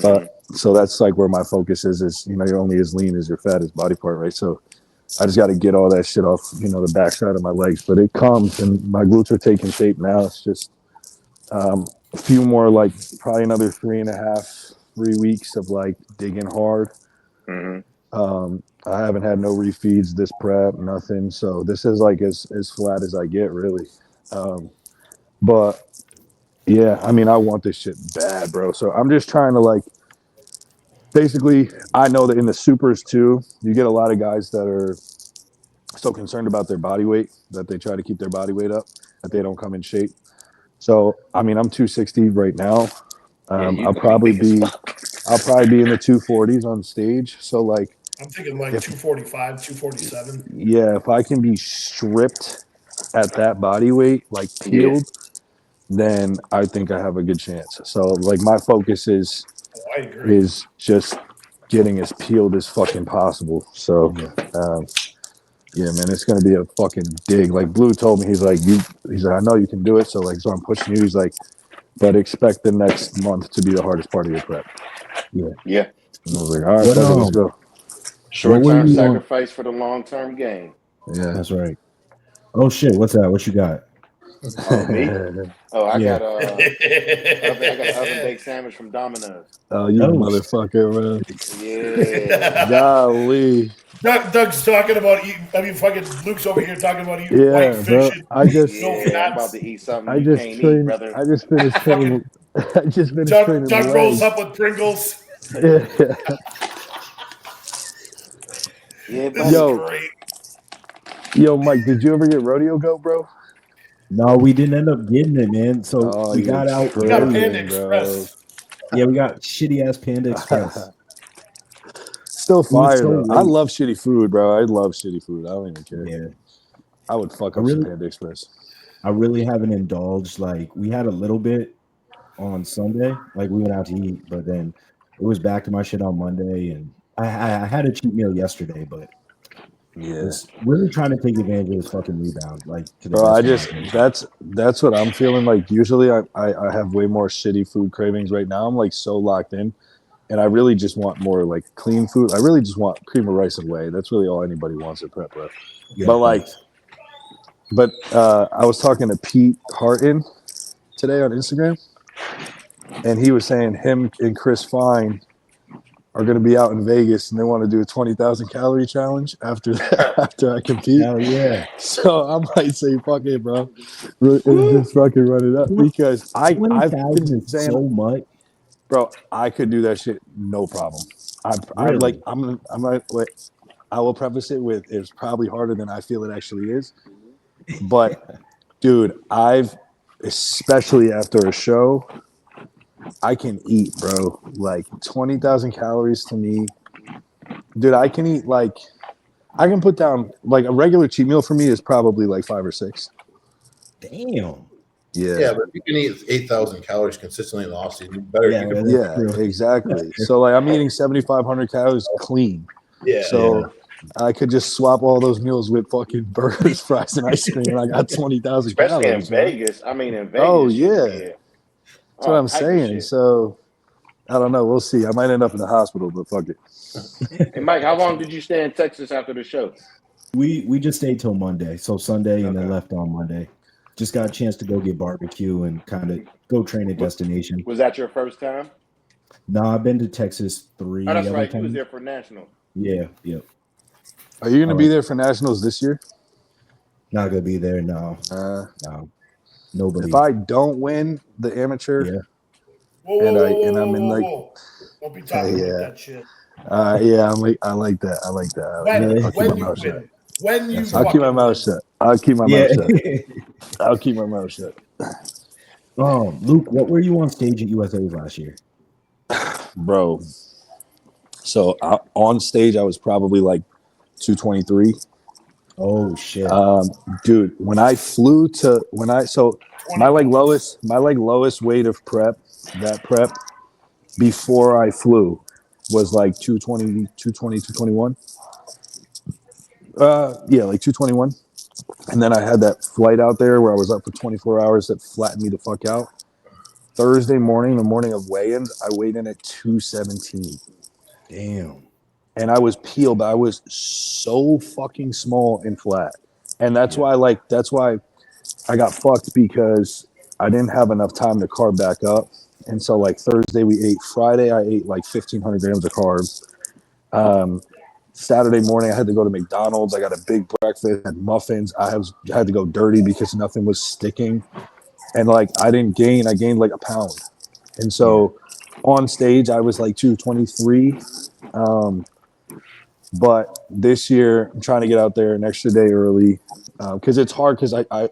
But so that's like where my focus is you're only as lean as your fattest body part, right? So I just got to get all that shit off, the backside of my legs. But it comes, and my glutes are taking shape now. It's just a few more, like probably another 3 weeks of like digging hard. I haven't had no refeeds this prep, nothing. So this is like as flat as I get, really. But yeah, I mean, I want this shit bad, bro. So I'm just trying to like, basically, I know that in the supers too, you get a lot of guys that are so concerned about their body weight that they try to keep their body weight up, that they don't come in shape. So I mean, I'm 260 right now. I'll probably be in the 240s on stage. So like, I'm thinking like 245, 247. Yeah, if I can be stripped at that body weight, like peeled, then I think I have a good chance. So like my focus is I agree. just getting as peeled as fucking possible. So yeah, man, it's gonna be a fucking dig. Like Blue told me, he's like, I know you can do it. So like, so I'm pushing you. He's like, but expect the next month to be the hardest part of your prep. Yeah. And I was like, all right, fuck it, let's go. Short-term sacrifice for the long-term gain. Yeah, that's right. Oh shit, what's that? What you got? Oh, me? Oh, I got an oven-baked sandwich from Domino's. Oh, you motherfucker, man. Yeah. Golly. Doug's talking about eating. I mean, fucking Luke's over here talking about eating Yeah, white bro. fish. I just I'm about to eat something I you just can't trained. eat, brother. I just finished training. I just finished training. Doug rolls up with Pringles. Yeah. Yeah, This is great. Yo, Mike, did you ever get rodeo goat, bro? No, we didn't end up getting it, man. So we got out. We got Panda Express. Yeah, we got shitty ass Panda Express. Still fire though. I love shitty food, bro. I love shitty food. I don't even care. Yeah, I would fuck up some Panda Express. I really haven't indulged. Like we had a little bit on Sunday. Like we went out to eat, but then it was back to my shit on Monday, and I had a cheat meal yesterday, but just really trying to take advantage of this fucking rebound. Like, bro, that's what I'm feeling like. Usually, I have way more shitty food cravings right now. I'm like so locked in, and I really just want more like clean food. I really just want cream of rice and whey. That's really all anybody wants at prep, bro. Yeah, but I was talking to Pete Harton today on Instagram, and he was saying him and Chris Fine are going to be out in Vegas, and they want to do a 20,000 calorie challenge after I compete. Hell yeah! So I might say, fuck it, bro, and just fucking run it up because I've been saying so much, bro. I could do that shit, no problem. I'm like, I will preface it with it's probably harder than I feel it actually is, but dude, especially after a show, I can eat, bro. Like 20,000 calories to me, dude. I can eat I can put down like a regular cheat meal for me is probably like 5 or 6. Damn. Yeah, but you can eat 8,000 calories consistently in the offseason. Exactly. So like I'm eating 7,500 calories clean. Yeah. So I could just swap all those meals with fucking burgers, fries, and ice cream, and I got 20,000 calories. Especially in Vegas. I mean, in Vegas. Oh yeah. That's what I'm saying. So I don't know. We'll see. I might end up in the hospital, but fuck it. Hey, Mike, how long did you stay in Texas after the show? We just stayed till Monday, so Sunday, and then left on Monday. Just got a chance to go get barbecue and kind of go train at destination. Was that your first time? No, I've been to Texas 3. Oh, that's right. You was there for national. Yeah. Yep. Are you gonna be there for nationals this year? Not gonna be there. No. No. Nobody. If I don't win the amateur, I'm in like, don't be talking about that shit. Yeah, I like that. I like that. I'll keep my mouth shut. I'll keep my mouth shut. I'll keep my mouth shut. Luke, what were you on stage at USA's last year? Bro. So on stage, I was probably like 223. Oh shit. Dude, when I flew to my lowest weight of prep, that prep before I flew was like 220, 220, 221. Yeah, like 221. And then I had that flight out there where I was up for 24 hours that flattened me the fuck out. Thursday morning, the morning of weigh-ins, I weighed in at 217. Damn. And I was peeled, but I was so fucking small and flat. And that's why I got fucked, because I didn't have enough time to carb back up. And so like Thursday we ate. Friday I ate like 1,500 grams of carbs. Saturday morning I had to go to McDonald's. I got a big breakfast, had muffins. I had to go dirty because nothing was sticking. And like I didn't gain. I gained like a pound. And so on stage I was like 223. But this year I'm trying to get out there an extra day early, because it's hard, because I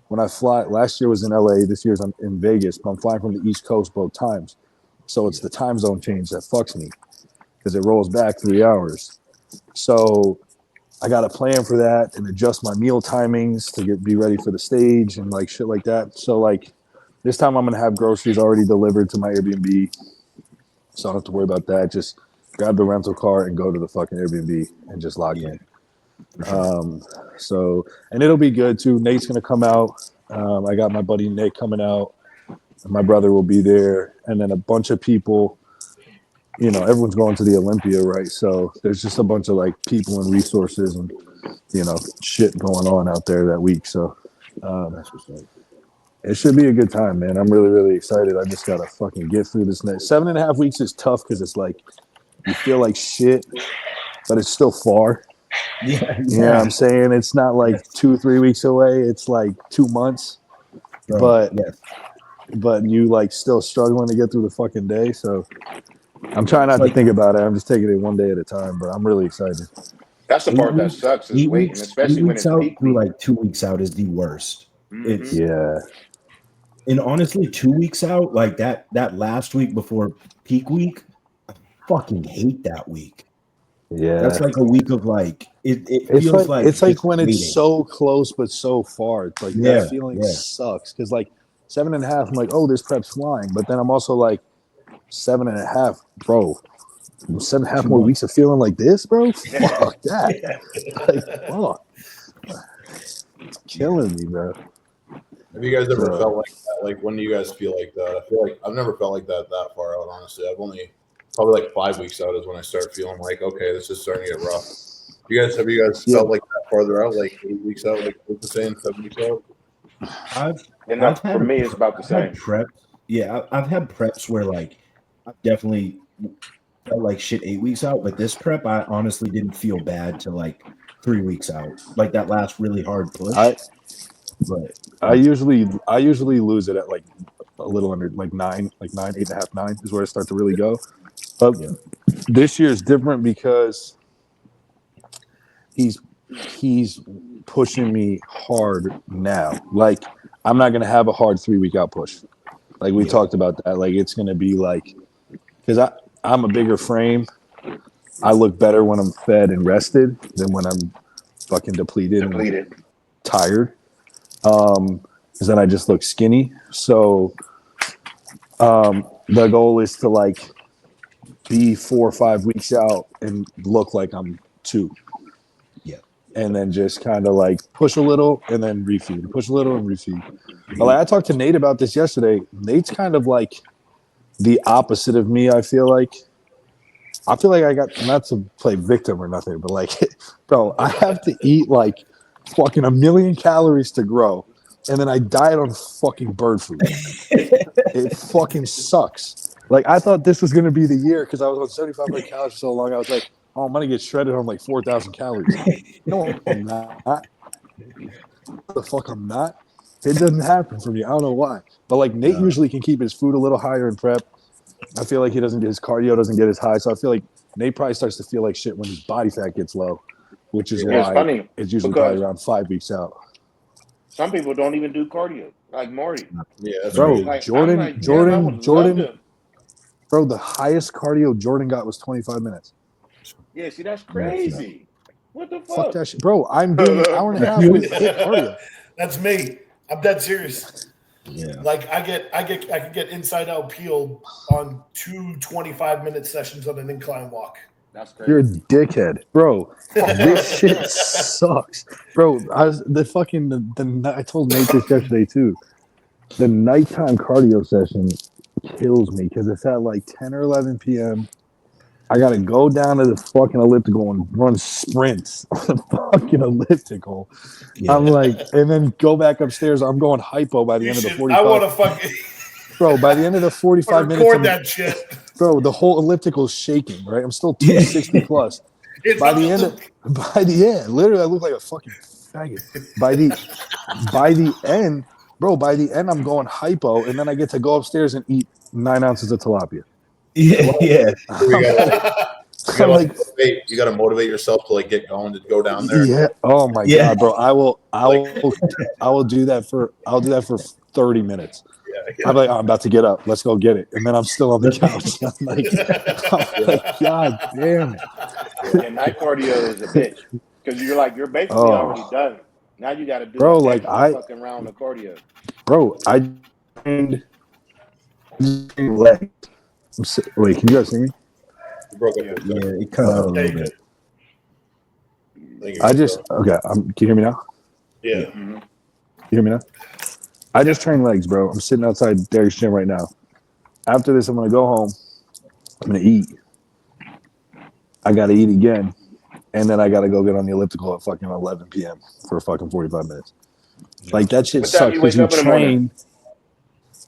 when I fly, last year was in LA, this year's I'm in Vegas, but I'm flying from the East Coast both times. So it's the time zone change that fucks me, because it rolls back 3 hours. So I got to plan for that and adjust my meal timings to be ready for the stage and like shit like that. So like this time I'm going to have groceries already delivered to my Airbnb. So I don't have to worry about that. Just grab the rental car and go to the fucking Airbnb and just log in. So, and it'll be good too. Nate's going to come out. I got my buddy Nate coming out. And my brother will be there. And then a bunch of people, you know, everyone's going to the Olympia, right? So there's just a bunch of like people and resources and, you know, shit going on out there that week. So That's what's up. it should be a good time, man. I'm really, really excited. I just got to fucking get through this next 7.5 weeks is tough, because it's like you feel like shit, but it's still far. Yeah. You know what I'm saying? It's not like 2-3 weeks away. It's like 2 months. Bro, But you like still struggling to get through the fucking day. So I'm trying not to think about it. I'm just taking it one day at a time, but I'm really excited. That's the part that sucks, is waiting, especially when it's out peak through week. like 2 weeks out is the worst. It's Yeah. And honestly, 2 weeks out, like that last week before peak week, I fucking hate that week. Yeah. That's like a week of like it It's feels like it's like when waiting. it's so close but so far. It's like that feeling sucks, because like 7.5, I'm like, oh, this prep's flying, but then I'm also like 7.5, bro. 7.5 more weeks of feeling like this, bro. Fuck that. Like, fuck. It's killing me, bro. Have you guys ever felt like that? Like, when do you guys feel like that? I feel like I've never felt like that far out, honestly. I've only probably like 5 weeks out is when I start feeling like, okay, this is starting to get rough. Have you guys felt like that farther out, like 8 weeks out, like what you're saying, 7 weeks out? For me, it's about the same. Preps. Yeah, I've had preps where like I've definitely felt like shit 8 weeks out, but this prep I honestly didn't feel bad till like 3 weeks out, like that last really hard push. I usually lose it at like a little under like 9, like 9, 8.5, 9 is where I start to really go. But this year is different because he's pushing me hard now. Like I'm not gonna have a hard 3 week out push. Like we talked about that. Like it's gonna be like, because I'm a bigger frame. I look better when I'm fed and rested than when I'm fucking depleted. And tired. Because then I just look skinny. So the goal is to like be 4 or 5 weeks out and look like I'm 2. And then just kind of like push a little and then refeed, push a little and refeed. But like I talked to Nate about this yesterday. Nate's kind of like the opposite of me. I feel like I got, not to play victim or nothing, but like, bro, I have to eat like fucking 1 million calories to grow. And then I diet on fucking bird food. It fucking sucks. Like I thought this was going to be the year, because I was on 7,500 calories for so long. I was like, oh, I'm going to get shredded on like 4,000 calories. No, I'm not. The fuck I'm not. It doesn't happen for me. I don't know why. But like Nate usually can keep his food a little higher in prep. I feel like his cardio doesn't get as high. So I feel like Nate probably starts to feel like shit when his body fat gets low, which is why it's usually probably around 5 weeks out. Some people don't even do cardio, like Marty. Yeah, that's bro. like, Jordan. Bro, the highest cardio Jordan got was 25 minutes. Yeah, see, that's crazy. What the Fuck fuck? that shit, bro. I'm doing an hour and a half with hit cardio. That's me. I'm dead serious. Yeah. Like I can get inside out peeled on 2 25-minute sessions on an incline walk. That's crazy. You're a dickhead, bro. This shit sucks, bro. I told Nate this yesterday too. The nighttime cardio session kills me because it's at like 10 or 11 p.m. I gotta go down to the fucking elliptical and run sprints on the fucking elliptical. Yeah. I'm like, and then go back upstairs. I'm going hypo by the end of the 45. I want to fucking Bro, by the end of the 45 minutes, record that shit. bro, the whole elliptical is shaking, right? I'm still 260 plus. By the end, literally, I look like a fucking faggot. By the end, I'm going hypo, and then I get to go upstairs and eat 9 ounces of tilapia. Yeah. You gotta motivate yourself to like get going to go down there. Yeah. Oh my god, bro. I will do that for 30 minutes. Yeah. I'm like, I'm about to get up. Let's go get it. And then I'm still on the couch. I'm like, God damn it. And night cardio is a bitch because you're basically already done. Now you got to do fucking round of cardio. Bro, I trained legs. Wait, can you guys see me? You broke up. Yeah, it cut out a little bit. Okay. Can you hear me now? Yeah. Mm-hmm. You hear me now? I just trained legs, bro. I'm sitting outside Derek's gym right now. After this, I'm gonna go home. I'm gonna eat. I gotta eat again, and then I gotta go get on the elliptical at fucking 11 p.m. for fucking 45 minutes. Like that shit sucks because you train.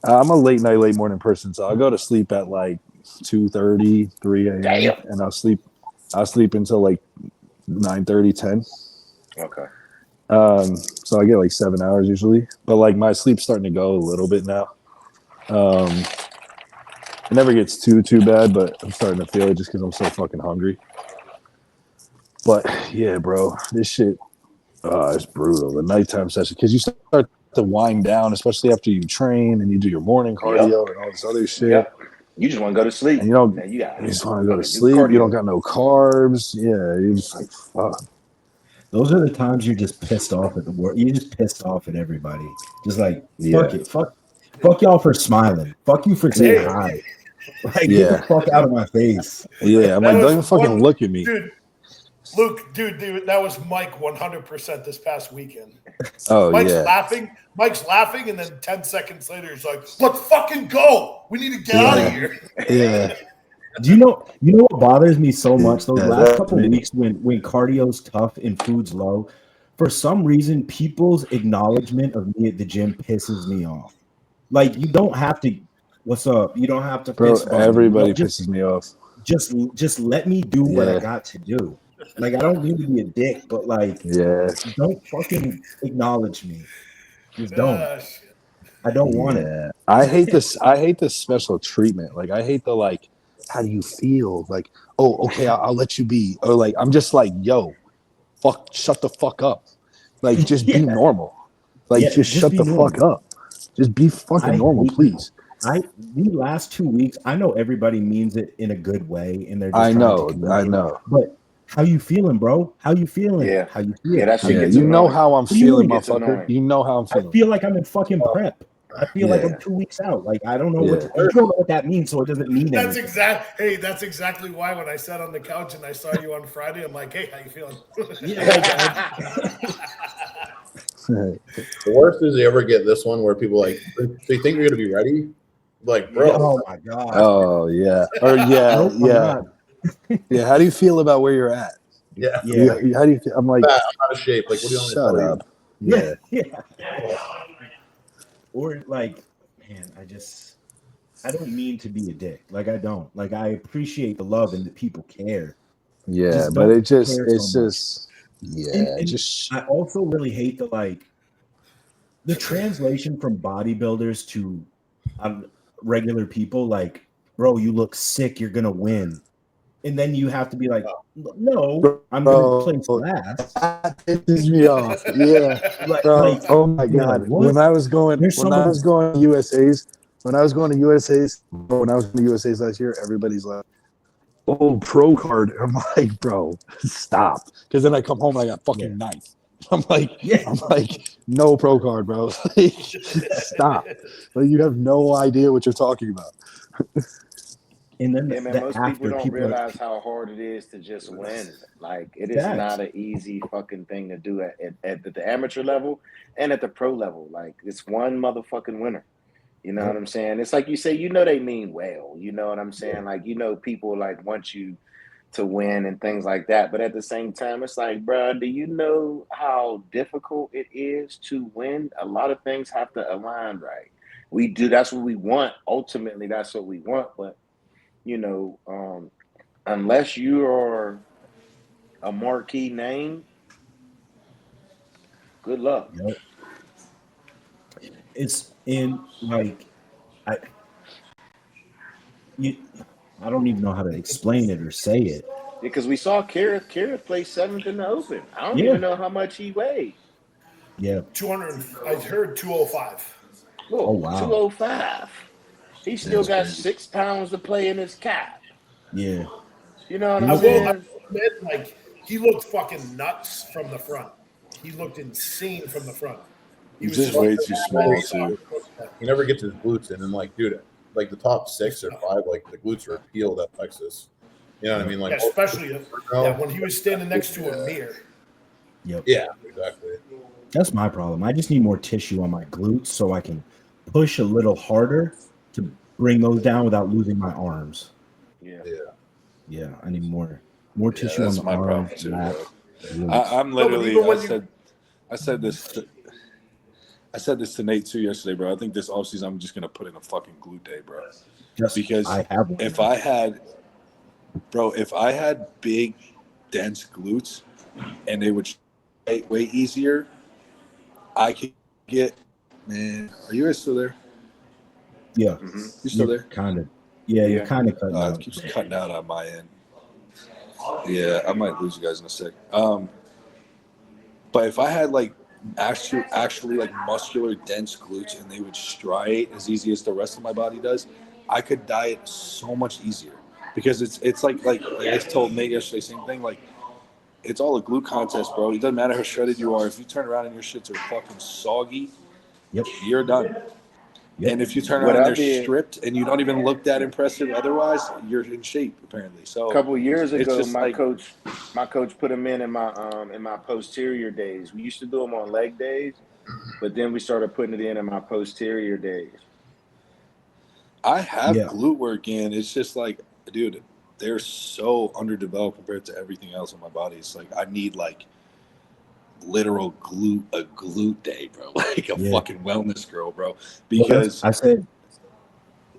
I'm a late morning person, so I'll go to sleep at like 2:30, 3 a.m. and I'll sleep until like 9:30, 10. Okay. So I get like 7 hours usually, but like my sleep's starting to go a little bit now. It never gets too bad, but I'm starting to feel it just because I'm so fucking hungry. But yeah, bro, this shit, it's brutal. The nighttime session, because you start to wind down, especially after you train and you do your morning cardio and all this other shit. Yep. You just want to go to sleep. And you just want to go to sleep. You don't got no carbs. Yeah, you're just like, fuck. Those are the times you're just pissed off at the world. You're just pissed off at everybody. Just like, fuck it. Fuck y'all for smiling. Fuck you for saying hi. Like, get the fuck out of my face. Yeah, I'm like, don't even fucking look at me. Dude, Luke, dude, that was Mike 100% this past weekend. Oh, Mike's laughing, and then 10 seconds later, he's like, let's fucking go. We need to get out of here. Yeah. Do you know what bothers me so much? Those last couple of weeks when cardio's tough and food's low, for some reason, people's acknowledgement of me at the gym pisses me off. Like, you don't have to. What's up? You don't have to. Bro, everybody pisses me off. Just let me do what I got to do. Like, I don't mean to be a dick, but like, don't fucking acknowledge me. Just don't. I don't want it. I hate this. I hate this special treatment. Like, I hate the like. How do you feel? Like, oh, okay, I'll let you be. Or like, I'm just like, yo, shut the fuck up. Like, just be normal. Like, just shut the fuck up. Just be fucking normal, please. These last 2 weeks, I know everybody means it in a good way, and they're just I know. But how you feeling, bro? How you feeling? Yeah. How you feel? Yeah, that shit gets you know how I'm feeling, gets motherfucker. annoying. You know how I'm feeling. I feel like I'm in fucking prep. I feel like I'm 2 weeks out. Like, I don't know I don't know what that means, so it doesn't mean anything. That's exactly why when I sat on the couch and I saw you on Friday, I'm like, hey, how you feeling? The worst is you ever get this one where people like they think you're gonna be ready. Like, bro. Oh my god. Oh yeah. Or yeah. How do you feel about where you're at? Yeah. How do you feel? I'm like, I'm out of shape. Like, what do you want me to tell shut you? up. Yeah. Or like, man, I don't mean to be a dick. Like, I don't. Like, I appreciate the love and that people care. Yeah, but I also really hate the translation from bodybuilders to regular people. Like, bro, you look sick, you're gonna win, and then you have to be like, no, I'm gonna place last. That pisses me off. Yeah, like, oh my god. When I was going to USA's last year, everybody's like, old pro card. I'm like, bro, stop. Because then I come home and I got fucking ninth. I'm like, no pro card, bro. Like, stop. Like, you have no idea what you're talking about. And then Yeah, man, most people don't realize how hard it is to just win. Like, it is not an easy fucking thing to do at the amateur level and at the pro level. Like, it's one motherfucking winner. You know what I'm saying? It's like you say, they mean well. You know what I'm saying? Like, people like want you to win and things like that. But at the same time, it's like, bro, do you know how difficult it is to win? A lot of things have to align right. We do. That's what we want. Ultimately, that's what we want. But unless you are a marquee name, good luck. Yep. It's in like I don't even know how to explain it or say it. Because we saw Kareth play 7th in the Open. I don't even know how much he weighed. Yeah, 200. I heard 205. Oh wow, 205. He still got 6 pounds to play in his cap. Yeah, you know what I'm saying? I will admit, like, he looked fucking nuts from the front. He looked insane from the front. He was just way too small too. He never gets his glutes in, and like, dude, like the top 6 or 5, like the glutes are peeled at Texas. You know what I mean? Like, especially when he was standing next to a mirror. Yep. Yeah, exactly. That's my problem. I just need more tissue on my glutes so I can push a little harder to bring those down without losing my arms. Yeah. I need more tissue on the arms. I'm literally. I said this. I said this to Nate too yesterday, bro. I think this offseason I'm just gonna put in a fucking glute day, bro. Because if I had big, dense glutes and they would way easier, I could get. Man, are you guys still there? Yeah, you still there? Kind of. Yeah, you're kind of cutting out. It keeps cutting out on my end. Yeah, I might lose you guys in a sec. But if I had like actually like muscular dense glutes and they would striate as easy as the rest of my body does, I could diet so much easier because it's like I told Nate yesterday, same thing. Like, it's all a glute contest, bro. It doesn't matter how shredded you are. If you turn around and your shits are fucking soggy, you're done. Yep. And if you turn around and they're stripped and you don't even look that impressive otherwise, you're in shape apparently. So a couple of years ago, my coach put them in my posterior days. We used to do them on leg days, but then we started putting it in my posterior days. I have glute work in. It's just like, dude, they're so underdeveloped compared to everything else in my body. It's like I need like literal glute day, bro. Like a fucking wellness girl, bro. Because I said,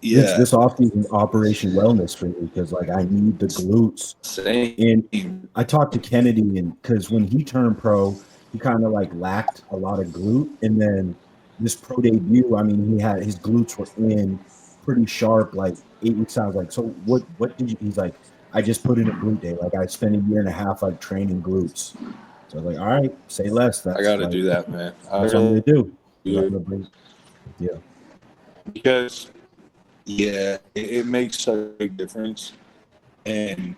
this offseason Operation Wellness for me because like I need the glutes. Same. And I talked to Kennedy, and because when he turned pro, he kind of like lacked a lot of glute, and then this pro debut, I mean, he had his glutes were in pretty sharp, like 8 weeks. I was like, so what did you? He's like, I just put in a glute day. Like I spent a year and a half like training glutes. So I was like, all right, say less. I got to do that, man. That's what I'm going to do. Yeah. Because, it makes such a big difference. And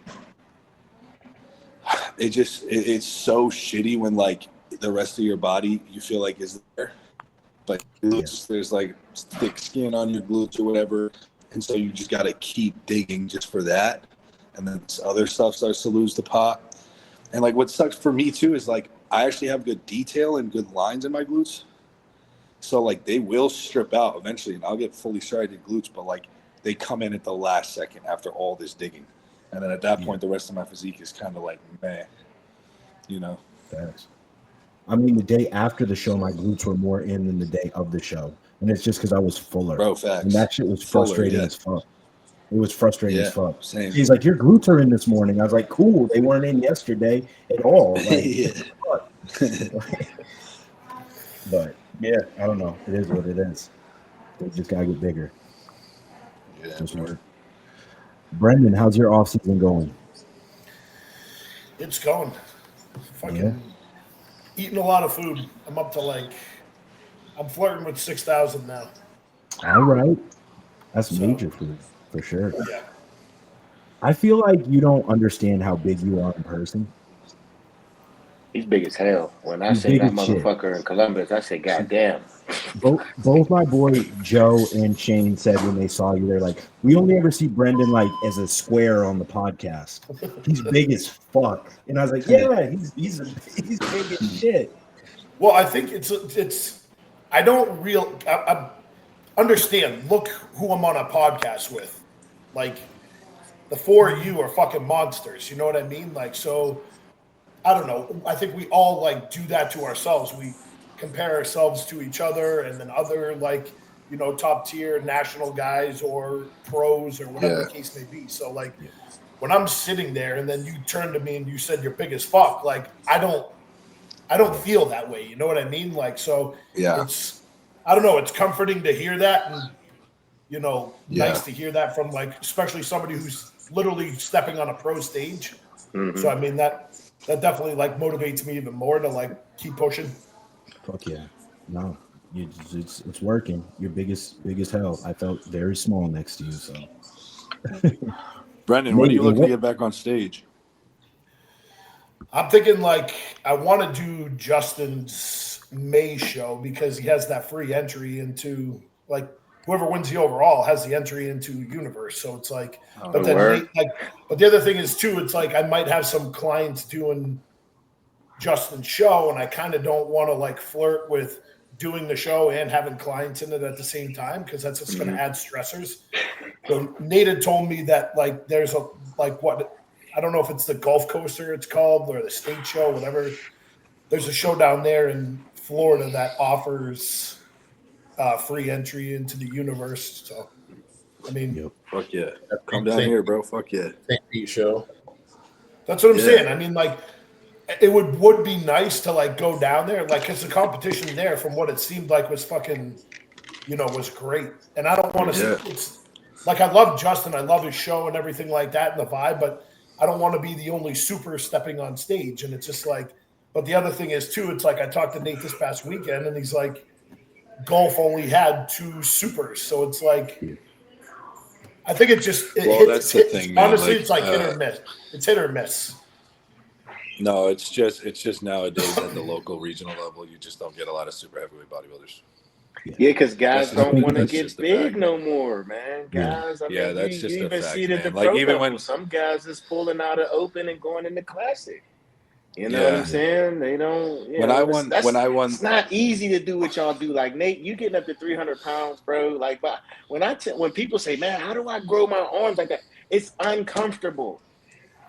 it's so shitty when, like, the rest of your body you feel like is there. But there's, like, thick skin on your glutes or whatever. And so you just got to keep digging just for that. And then this other stuff starts to lose the pot. And like what sucks for me too is like I actually have good detail and good lines in my glutes. So like they will strip out eventually and I'll get fully striated glutes, but like they come in at the last second after all this digging. And then at that point the rest of my physique is kind of like meh. You know? Thanks. I mean, the day after the show, my glutes were more in than the day of the show. And it's just because I was fuller. Bro, facts. And that shit was frustrating as fuck. It was frustrating as fuck. Same. He's like, your glutes are in this morning. I was like, cool. They weren't in yesterday at all. Like, but yeah, I don't know. It is what it is. They just gotta get bigger. Yeah. Just work. Brendan, how's your off season going? It's going. Fucking eating a lot of food. I'm up to I'm flirting with 6,000 now. All right. That's major food. For sure. Yeah. I feel like you don't understand how big you are in person. He's big as hell. When I He's seen big that as shit. motherfucker in Columbus, I said, God damn. Both my boy Joe and Shane said when they saw you, they're like, we only ever see Brendan like as a square on the podcast. He's big as fuck. And I was like, yeah, he's big as shit. Well, I think it's I don't I understand. Look who I'm on a podcast with. Like the four of you are fucking monsters. You know what I mean? Like, so I don't know. I think we all like do that to ourselves. We compare ourselves to each other and then other like, top tier national guys or pros or whatever the case may be. So like when I'm sitting there and then you turn to me and you said you're big as fuck, like I don't feel that way. You know what I mean? Like, so it's, I don't know. It's comforting to hear that. And, nice to hear that from like, especially somebody who's literally stepping on a pro stage. Mm-hmm. So, I mean, that definitely like motivates me even more to like keep pushing. Fuck yeah. No, it's working. You're big as hell. I felt very small next to you. So, Brendan, when are you looking to get back on stage? I'm thinking like I want to do Justin's May show because he has that free entry into like whoever wins the overall has the entry into Universe. So it's like, but then but the other thing is too, it's like I might have some clients doing Justin's show, and I kind of don't want to like flirt with doing the show and having clients in it at the same time because that's just going to add stressors. So Nate had told me that like there's a like what. I don't know if it's the Gulf Coaster it's called or the State Show, whatever. There's a show down there in Florida that offers free entry into the Universe. So, I mean, fuck yeah, come down here, bro. Fuck yeah, St. Pete show. That's what I'm saying. I mean, like, it would be nice to like go down there, like, because the competition there, from what it seemed like, was fucking, was great. And I don't want to see it's like I love Justin, I love his show and everything like that and the vibe, but I don't want to be the only super stepping on stage. And it's just like, but the other thing is too, it's like I talked to Nate this past weekend and he's like, golf only had 2 supers. So it's like, I think it just, that's the thing, man. Honestly, like, it's like hit or miss. It's hit or miss. No, it's just nowadays at the local regional level, you just don't get a lot of super heavyweight bodybuilders. Yeah, because guys don't want to get big no more, man. Guys, I mean, that's just you a even fact, see it at the man. pro Like, even level. when Some guys is pulling out of open and going into classic. You know what I'm saying? They don't. When I won, it's not easy to do what y'all do. Like Nate, you getting up to 300 pounds, bro. Like, but when people say, "Man, how do I grow my arms like that?" It's uncomfortable.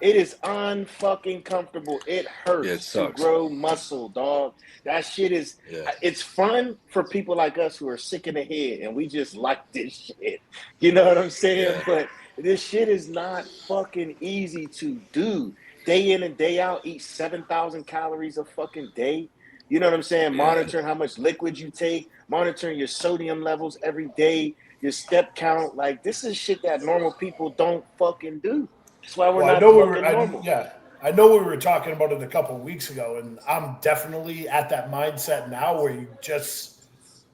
It is unfucking comfortable. It hurts to grow muscle, dog. That shit is. It's fun for people like us who are sick in the head and we just like this shit. You know what I'm saying? But this shit is not fucking easy to do. Day in and day out, eat 7,000 calories a fucking day. You know what I'm saying? Monitoring how much liquid you take, monitoring your sodium levels every day, your step count. Like, this is shit that normal people don't fucking do. That's why we're not fucking normal. I know we were talking about it a couple of weeks ago, and I'm definitely at that mindset now where you just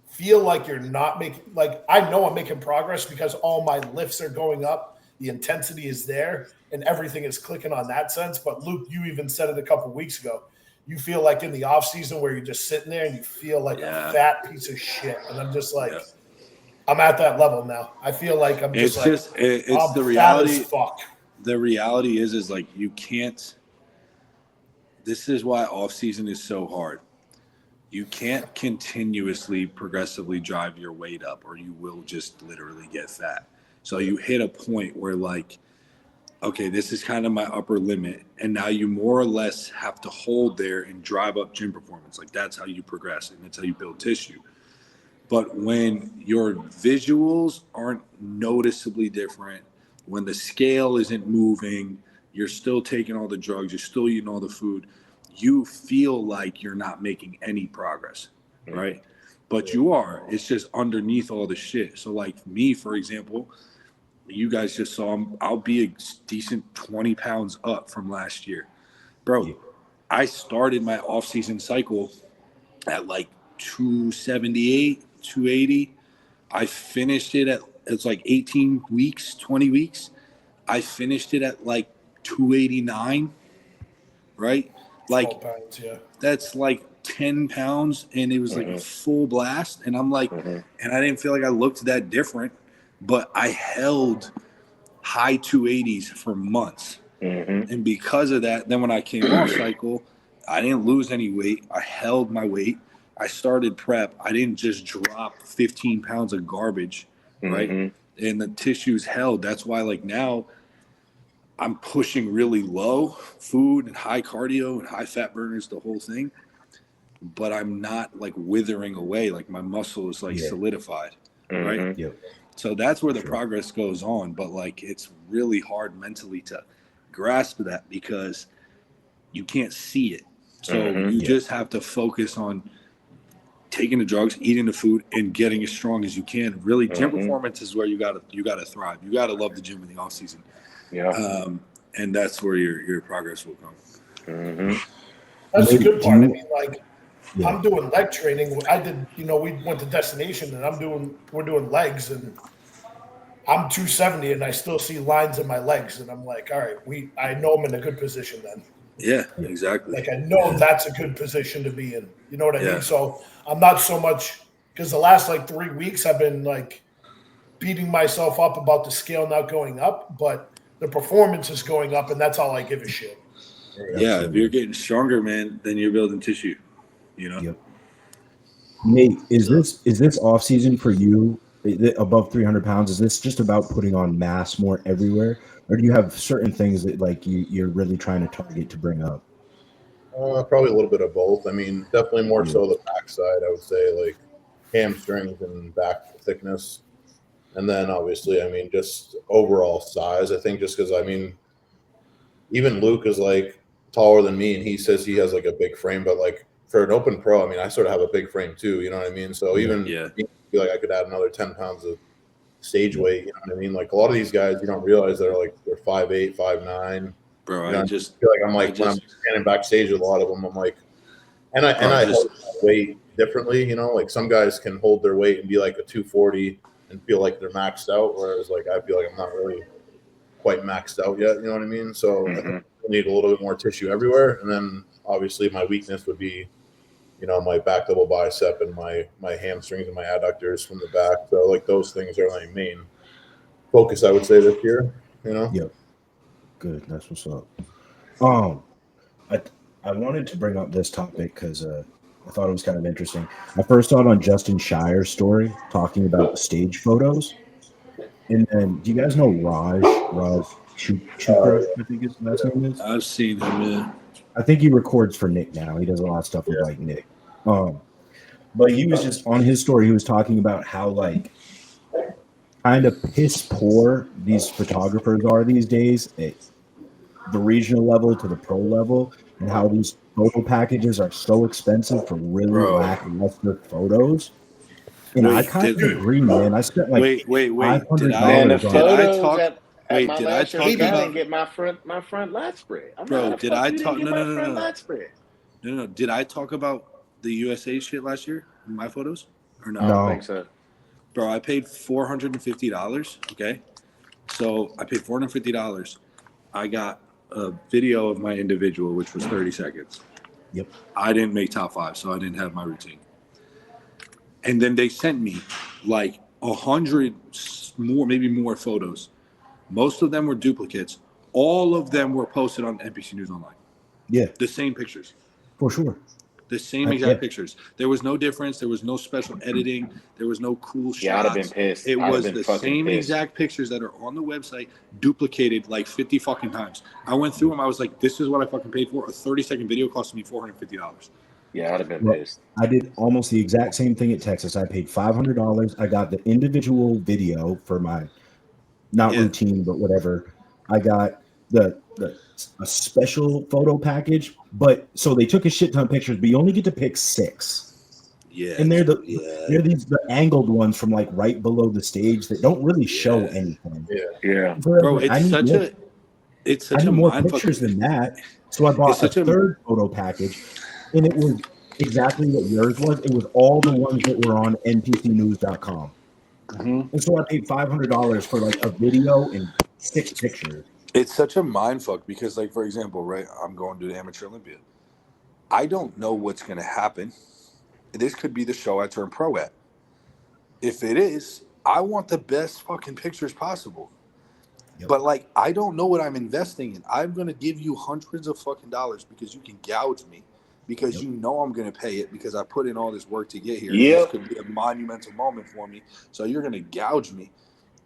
feel like you're not making, like, I know I'm making progress because all my lifts are going up, the intensity is there, and everything is clicking on that sense. But Luke, you even said it a couple of weeks ago. You feel like in the off season where you're just sitting there and you feel like a fat piece of shit, and I'm just like, I'm at that level now. I feel like I'm just it's the reality. Fat as fuck. The reality is like you can't. This is why off season is so hard. You can't continuously progressively drive your weight up or you will just literally get fat. So you hit a point where like, okay, this is kind of my upper limit. And now you more or less have to hold there and drive up gym performance. Like that's how you progress and that's how you build tissue. But when your visuals aren't noticeably different, when the scale isn't moving, you're still taking all the drugs, you're still eating all the food, you feel like you're not making any progress, right? But you are. It's just underneath all the shit. So like me, for example, you guys just saw I'll be a decent 20 pounds up from last year. Bro, I started my off-season cycle at like 278, 280. I finished it at, it's like 18 weeks, 20 weeks. I finished it at like 289, right? Like 12 pounds, yeah. that's like 10 pounds, and it was like a full blast. And I'm like, and I didn't feel like I looked that different, but I held high 280s for months. And because of that, then when I came off cycle, I didn't lose any weight. I held my weight. I started prep. I didn't just drop 15 pounds of garbage, right? And the tissues held. That's why, like, now I'm pushing really low food and high cardio and high fat burners, the whole thing. But I'm not like withering away. Like my muscle is like solidified, right? Yep. So that's where the progress goes on. But like, it's really hard mentally to grasp that because you can't see it. So you just have to focus on taking the drugs, eating the food, and getting as strong as you can. Really, gym performance is where you gotta thrive. You gotta love the gym in the off season. Yeah. And that's where your progress will come. That's the good part. I mean, like, I'm doing leg training. I did, we went to Destination, and we're doing legs, and I'm 270, and I still see lines in my legs, and I'm like, all right, I know I'm in a good position then. Yeah, exactly. Like, I know that's a good position to be in. You know what I mean? So I'm not so much, because the last like 3 weeks I've been like beating myself up about the scale not going up, but the performance is going up, and that's all I give a shit. Yeah, if you're getting stronger, man, then you're building tissue. Yep. Nate, is this off season for you above 300 pounds? Is this just about putting on mass more everywhere, or do you have certain things that like you're really trying to target to bring up? Probably a little bit of both. I mean, definitely more so the back side. I would say like hamstrings and back thickness, and then obviously, I mean, just overall size. I think just because even Luke is like taller than me, and he says he has like a big frame, but like for an open pro, I mean, I sort of have a big frame too. You know what I mean? So even I feel like I could add another 10 pounds of stage weight. You know what I mean? Like a lot of these guys, you don't realize they're 5'8", 5'9". Bro, I just feel like when I'm standing backstage with a lot of them, I'm like, and I hold my weight differently. You know, like some guys can hold their weight and be like a 240 and feel like they're maxed out, whereas like I feel like I'm not really quite maxed out yet. You know what I mean? So I think I need a little bit more tissue everywhere, and then obviously my weakness would be, my back double bicep and my hamstrings and my adductors from the back. So like those things are my main focus, I would say, this year. Yep. Good. That's what's up. I wanted to bring up this topic because I thought it was kind of interesting. I first saw it on Justin Shire's story talking about stage photos. And then, do you guys know Raj Chupra, I think his last name is? I've seen him, yeah. I think he records for Nick now. He does a lot of stuff with like Nick. But he was just on his story. He was talking about how like kind of piss poor these photographers are these days at the regional level to the pro level, and how these photo packages are so expensive for really lackluster photos. And I kind of agree, man. I spent like $500. Did I talk? Wait, did I talk about? I didn't get my front lat spread. Bro, did I talk? No. Did I talk about the USA shit last year in my photos or no? I don't think so. Bro, I paid $450. Okay, so I paid $450. I got a video of my individual, which was 30 seconds. Yep. I didn't make top 5, so I didn't have my routine. And then they sent me like 100 more, maybe more photos. Most of them were duplicates. All of them were posted on NPC News Online. Yeah. The same pictures. For sure. The same exact pictures. There was no difference. There was no special editing. There was no cool shots. Yeah, I'd have been pissed. It was the same exact pictures that are on the website, duplicated like 50 fucking times. I went through them. I was like, this is what I fucking paid for. A 30-second video costed me $450. Yeah, I'd have been pissed. I did almost the exact same thing at Texas. I paid $500. I got the individual video for my routine, but whatever. I got a special photo package, but so they took a shit ton of pictures, but you only get to pick 6. Yeah, and they're the angled ones from like right below the stage that don't really show anything. Yeah. Bro, it's such a more pictures than that. So I bought a third photo package, and it was exactly what yours was. It was all the ones that were on npcnews.com. And so I paid $500 for like a video and 6 pictures. It's such a mind fuck because, like, for example, right, I'm going to the Amateur Olympia. I don't know what's going to happen. This could be the show I turn pro at. If it is, I want the best fucking pictures possible. Yep. But, like, I don't know what I'm investing in. I'm going to give you hundreds of fucking dollars because you can gouge me, because you know I'm going to pay it because I put in all this work to get here. Yep. This could be a monumental moment for me. So you're going to gouge me.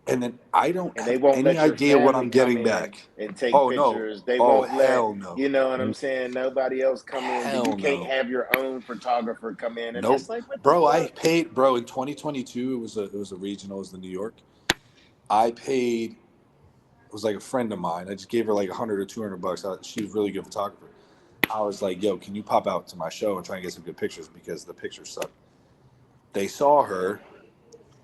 And then I don't And they have won't any let your idea what I'm family come getting in back. and take Oh, no. pictures. They Oh, won't let, hell no. you know what I'm saying? Nobody else come in. Hell You can't no. have your own photographer come in. And Nope. it's like, what the Bro, fuck? I paid, bro, in 2022, it was a regional, it was the New York. I paid, it was like a friend of mine. I just gave her like $100 or $200. She was a really good photographer. I was like, yo, can you pop out to my show and try and get some good pictures because the pictures suck. They saw her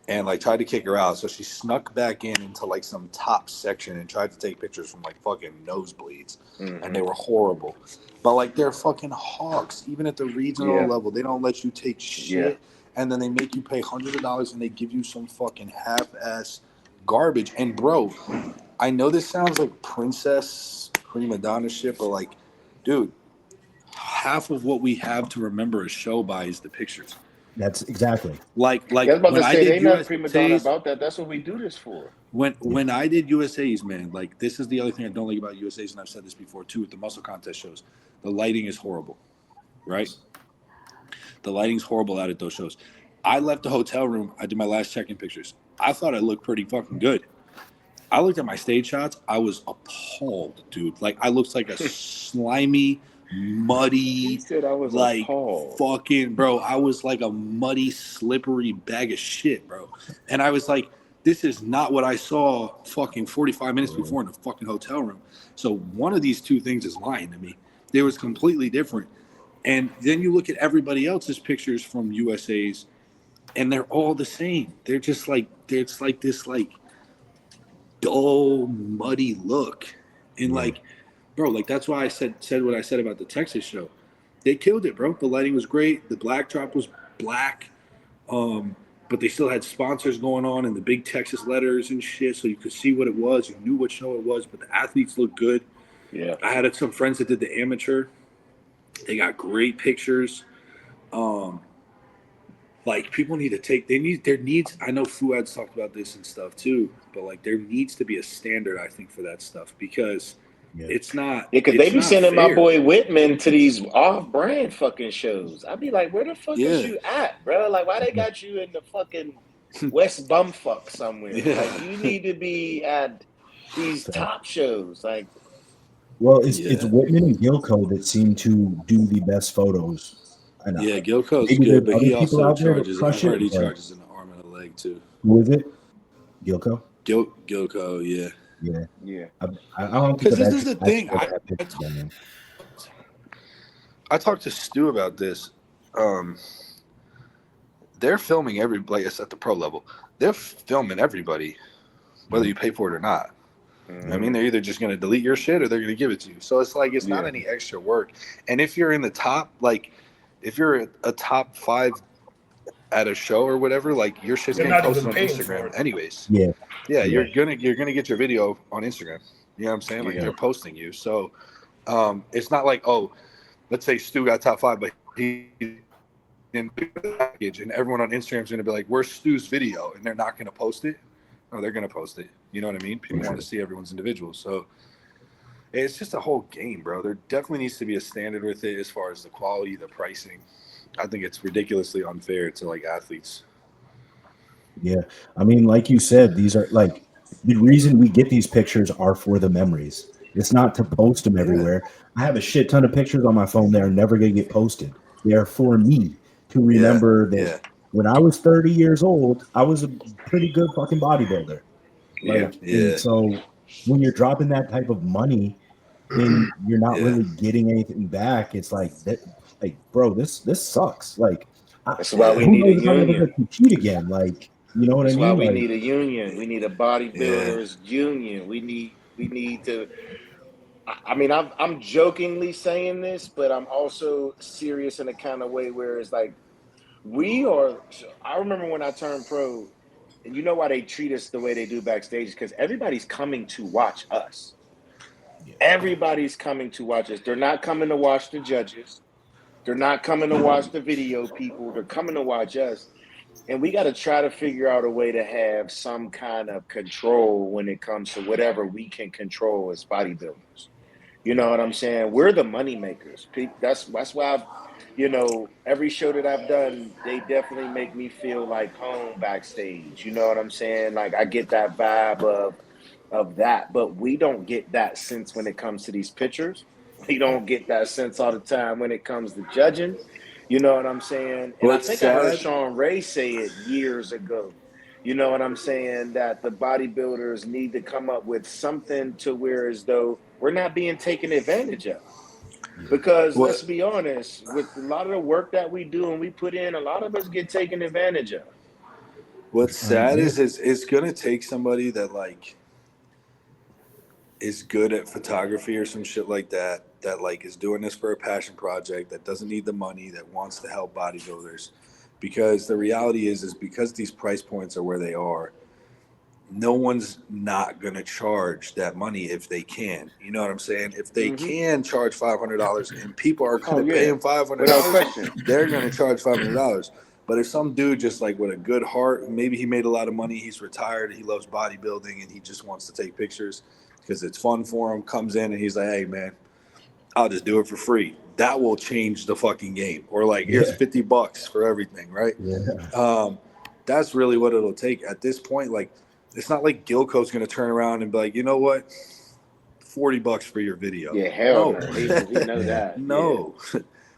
and like tried to kick her out. So she snuck back in into like some top section and tried to take pictures from like fucking nosebleeds. And they were horrible. But like they're fucking hawks. Even at the regional level, they don't let you take shit. And then they make you pay hundreds of dollars and they give you some fucking half-ass garbage. And bro, I know this sounds like princess prima donna shit, but like, dude, half of what we have to remember a show by is the pictures. That's exactly. Like I was about when to I say, did they not prima donna USA's, about that. That's what we do this for. when I did USA's, man, like this is the other thing I don't like about USA's, and I've said this before too with the muscle contest shows. The lighting is horrible, right? The lighting's horrible out at those shows. I left the hotel room. I did my last check-in pictures. I thought I looked pretty fucking good. I looked at my stage shots. I was appalled, dude. Like I looked like a slimy, muddy, He said I was like appalled. fucking bro. I was like a muddy, slippery bag of shit, bro. And I was like, this is not what I saw fucking 45 minutes before in the fucking hotel room. So one of these two things is lying to me. They was completely different. And then you look at everybody else's pictures from USA's, and they're all the same. They're just like, it's like this like dull, muddy look. And like, bro, like that's why I said what I said about the Texas show. They killed it, bro. The lighting was great. The backdrop was black. But they still had sponsors going on and the big Texas letters and shit, so you could see what it was. You knew what show it was, but the athletes looked good. Yeah. I had some friends that did the amateur. They got great pictures. Like people need to take. There needs. I know Fuad's talked about this and stuff too, but like there needs to be a standard, I think, for that stuff because it's not. Yeah, because they be sending my boy Whitman to these off-brand fucking shows. I'd be like, where the fuck is you at, bro? Like, why they got you in the fucking West Bumfuck somewhere? Like, you need to be at these top shows. Like, well, it's Whitman and Gilco that seem to do the best photos. Yeah, Gilco's good, but he also charges. I've heard he charges an arm and a leg too. Who is it? Gilco. Gilco, yeah. Yeah. I don't. Because this is the thing. I talked to Stu about this. They're filming like it's at the pro level. They're filming everybody, whether you pay for it or not. I mean, they're either just going to delete your shit or they're going to give it to you. So it's like it's not any extra work. And if you're in the top, like if you're a top 5 at a show or whatever, like your shit's getting posted on Instagram anyways. Yeah, you're gonna get your video on Instagram. You know what I'm saying? Like they're posting you. So it's not like, oh, let's say Stu got top 5, but he didn't do the package, and everyone on Instagram is gonna be like, where's Stu's video? And they're not gonna post it. No, they're gonna post it. You know what I mean? People want to see everyone's individual. So it's just a whole game, bro. There definitely needs to be a standard with it as far as the quality, the pricing. I think it's ridiculously unfair to like athletes. Yeah. I mean, like you said, these are like the reason we get these pictures are for the memories. It's not to post them everywhere. I have a shit ton of pictures on my phone that are never going to get posted. They are for me to remember that when I was 30 years old, I was a pretty good fucking bodybuilder. And so when you're dropping that type of money and you're not really getting anything back, it's like that. Like, bro, this sucks. Like, that's why we need a union. Compete again, like, you know what I mean? That's why we need a union. We need a bodybuilders union. We need to. I mean, I'm jokingly saying this, but I'm also serious in a kind of way where it's like I remember when I turned pro, and you know why they treat us the way they do backstage is because everybody's coming to watch us. Everybody's coming to watch us. They're not coming to watch the judges. They're not coming to watch the video people. They're coming to watch us. And we got to try to figure out a way to have some kind of control when it comes to whatever we can control as bodybuilders. You know what I'm saying? We're the money makers. That's why I've, every show that I've done, they definitely make me feel like home backstage. You know what I'm saying? Like I get that vibe of that, but we don't get that sense when it comes to these pictures. We don't get that sense all the time when it comes to judging. You know what I'm saying? And What's I think I heard sad- Sean Ray say it years ago. You know what I'm saying? That the bodybuilders need to come up with something to where as though we're not being taken advantage of. Because let's be honest, with a lot of the work that we do and we put in, a lot of us get taken advantage of. What's sad is it's gonna take somebody that like is good at photography or some shit like that like is doing this for a passion project, that doesn't need the money, that wants to help bodybuilders. Because the reality is because these price points are where they are, no one's not going to charge that money if they can. You know what I'm saying? If they can charge $500 and people are going to pay them $500, they're going to charge $500. But if some dude just like with a good heart, maybe he made a lot of money, he's retired, he loves bodybuilding, and he just wants to take pictures because it's fun for him, comes in and he's like, hey, man, I'll just do it for free. That will change the fucking game. Or like, here's $50 for everything, right? Yeah. That's really what it'll take at this point. Like, it's not like Gilco's going to turn around and be like, you know what, $40 for your video. Yeah, hell no. We know that. No,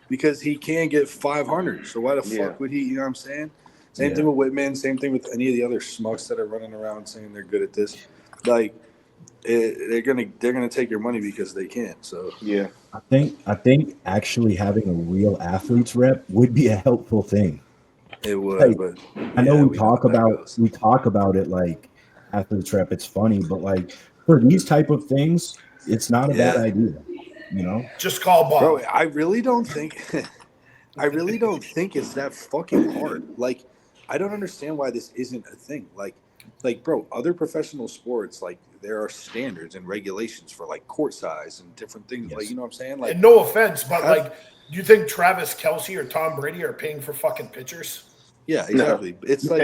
because he can get 500. So why the fuck would he? You know what I'm saying? Same thing with Whitman. Same thing with any of the other schmucks that are running around saying they're good at this. Like, they're gonna take your money because they can. So yeah, I think actually having a real athlete's rep would be a helpful thing. It would, but I know we talk about it like athlete's rep. It's funny, but like for these type of things, it's not a bad idea. You know, just call Bob. Bro, I really don't think it's that fucking hard. Like, I don't understand why this isn't a thing. Like, bro, other professional sports, like, there are standards and regulations for like court size and different things. Yes. Like, you know what I'm saying? Like, and no offense, but like, do you think Travis Kelce or Tom Brady are paying for fucking pictures? Yeah, exactly. No. It's like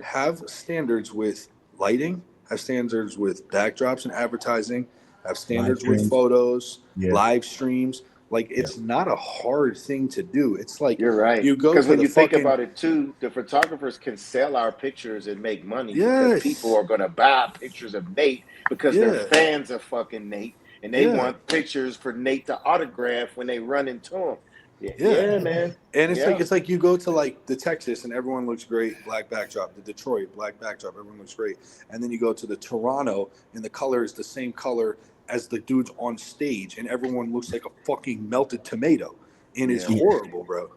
have standards with lighting, have standards with backdrops and advertising, have standards with photos, live streams. Like, it's not a hard thing to do. It's like, you're right. You go because when you think about it too, the photographers can sell our pictures and make money because people are going to buy pictures of Nate because they're fans of fucking Nate and they want pictures for Nate to autograph when they run into him. Yeah, man. And it's like you go to like the Texas and everyone looks great, black backdrop. The Detroit, black backdrop, everyone looks great. And then you go to the Toronto and the color is the same color as the dudes on stage and everyone looks like a fucking melted tomato. And it's horrible, bro.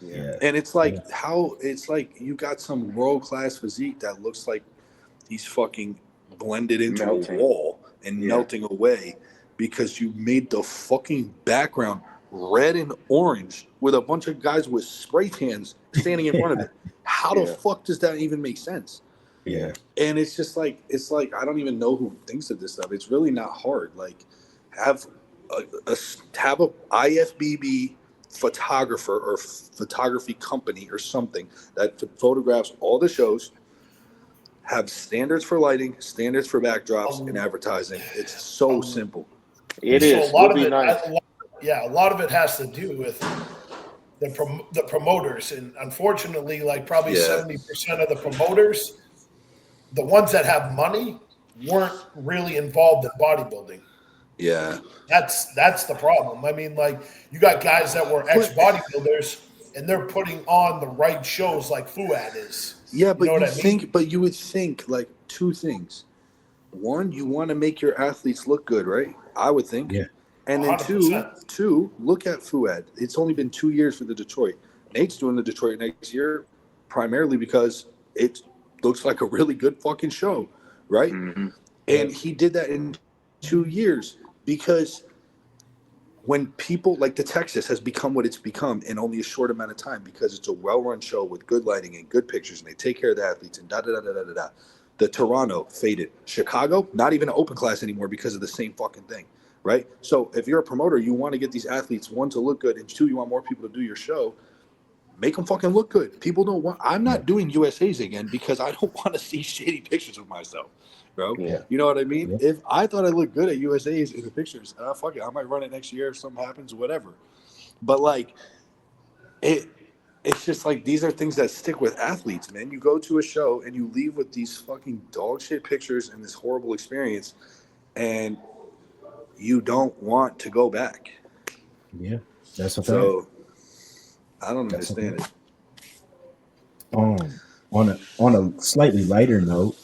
Yeah. And it's like it's like you got some world-class physique that looks like he's fucking blended into a wall and melting away because you made the fucking background red and orange with a bunch of guys with spray cans standing in front of it. How the fuck does that even make sense? Yeah. And it's just like, I don't even know who thinks of this stuff. It's really not hard. Like, have a IFBB photographer or photography company or something that photographs all the shows, have standards for lighting, standards for backdrops and advertising. It's so simple. It is. A lot of it, a lot of it has to do with the promoters, and unfortunately, like probably 70% of the promoters, the ones that have money, weren't really involved in bodybuilding. Yeah, that's the problem. I mean, like you got guys that were ex bodybuilders, and they're putting on the right shows like Fuad is. Yeah, but you would think like two things. One, you want to make your athletes look good, right? I would think. Yeah. And then 100%. two, look at Fuad. It's only been 2 years for the Detroit. Nate's doing the Detroit next year primarily because it looks like a really good fucking show, right? Mm-hmm. And he did that in 2 years because when people like the Texas has become what it's become in only a short amount of time because it's a well-run show with good lighting and good pictures, and they take care of the athletes and da. The Toronto faded. Chicago, not even an open class anymore because of the same fucking thing, right? So if you're a promoter, you want to get these athletes, one, to look good, and two, you want more people to do your show. Make them fucking look good. People don't want. I'm not doing USA's again because I don't want to see shitty pictures of myself, bro. Yeah. You know what I mean? Yeah. If I thought I looked good at USA's in the pictures, fuck it, I might run it next year if something happens, whatever. But like, it's just like these are things that stick with athletes, man. You go to a show and you leave with these fucking dog shit pictures and this horrible experience, and you don't want to go back. Yeah, that's a fact. So I don't That's understand it. On a slightly lighter note,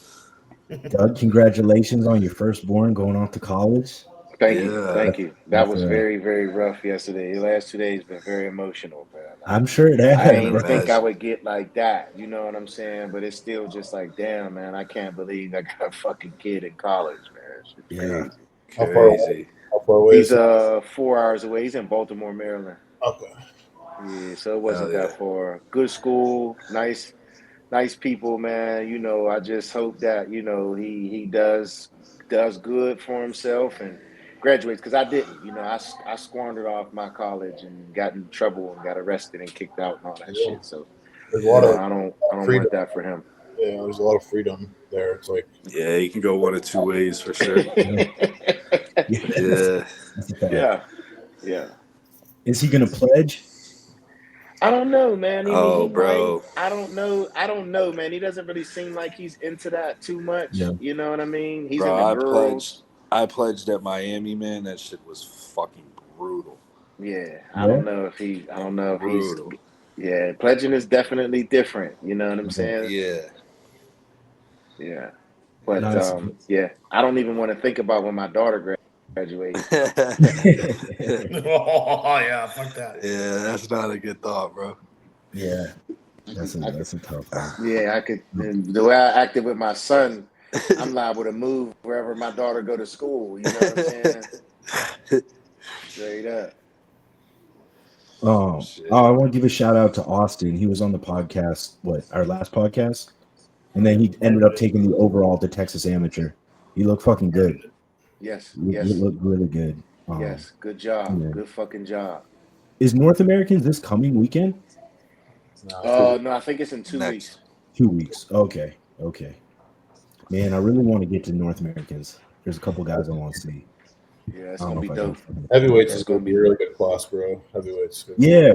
Doug, congratulations on your firstborn going off to college. Thank you. Yeah. Thank you. That was That's, very, very rough yesterday. The last 2 days been very emotional, man. I'm sure that I didn't bro. think I would get like that. You know what I'm saying? But it's still just like, damn, man, I can't believe I got a fucking kid in college, man. It's just Yeah. crazy. Crazy. How far away He's is it? 4 hours away. He's in Baltimore, Maryland. Okay. Yeah, so it wasn't Hell yeah. that far. Good school, nice people, man. You know, I just hope that, you know, he does good for himself and graduates, because I didn't. You know, I squandered off my college and got in trouble and got arrested and kicked out and all that shit. So There's a lot of I don't freedom. want that for him. Yeah, there's a lot of freedom there. It's like, Yeah, you can go one of two ways for sure. Yeah. That's a fact. Yeah. Is he gonna pledge? I don't know, man. He Bro. might. I don't know, man. He doesn't really seem like he's into that too much. Yeah. You know what I mean? He's Bro, in the girls. I pledged at Miami, man. That shit was fucking brutal. Yeah. I don't know if he's Brutal. yeah, pledging is definitely different. You know what I'm saying? Yeah. Yeah. But Nice. yeah, I don't even want to think about when my daughter graduates. Oh yeah, fuck that. Yeah, that's not a good thought, bro. Yeah, that's a tough one. Yeah, I could. And the way I acted with my son, I'm liable to move wherever my daughter go to school. You know what I'm saying? Straight up. I want to give a shout out to Austin. He was on the podcast, our last podcast, and then he ended up taking the overall to Texas Amateur. He looked fucking good. Yes. He looked really good. Yes. Good job. Yeah. Good fucking job. Is North Americans this coming weekend? No, I think it's in 2 Next. weeks. 2 weeks. Okay. Man, I really want to get to North Americans. There's a couple guys I want to see. Yeah, it's I don't gonna be know if I dope. can. heavyweights is going to be a really good class, bro. Heavyweights. Yeah,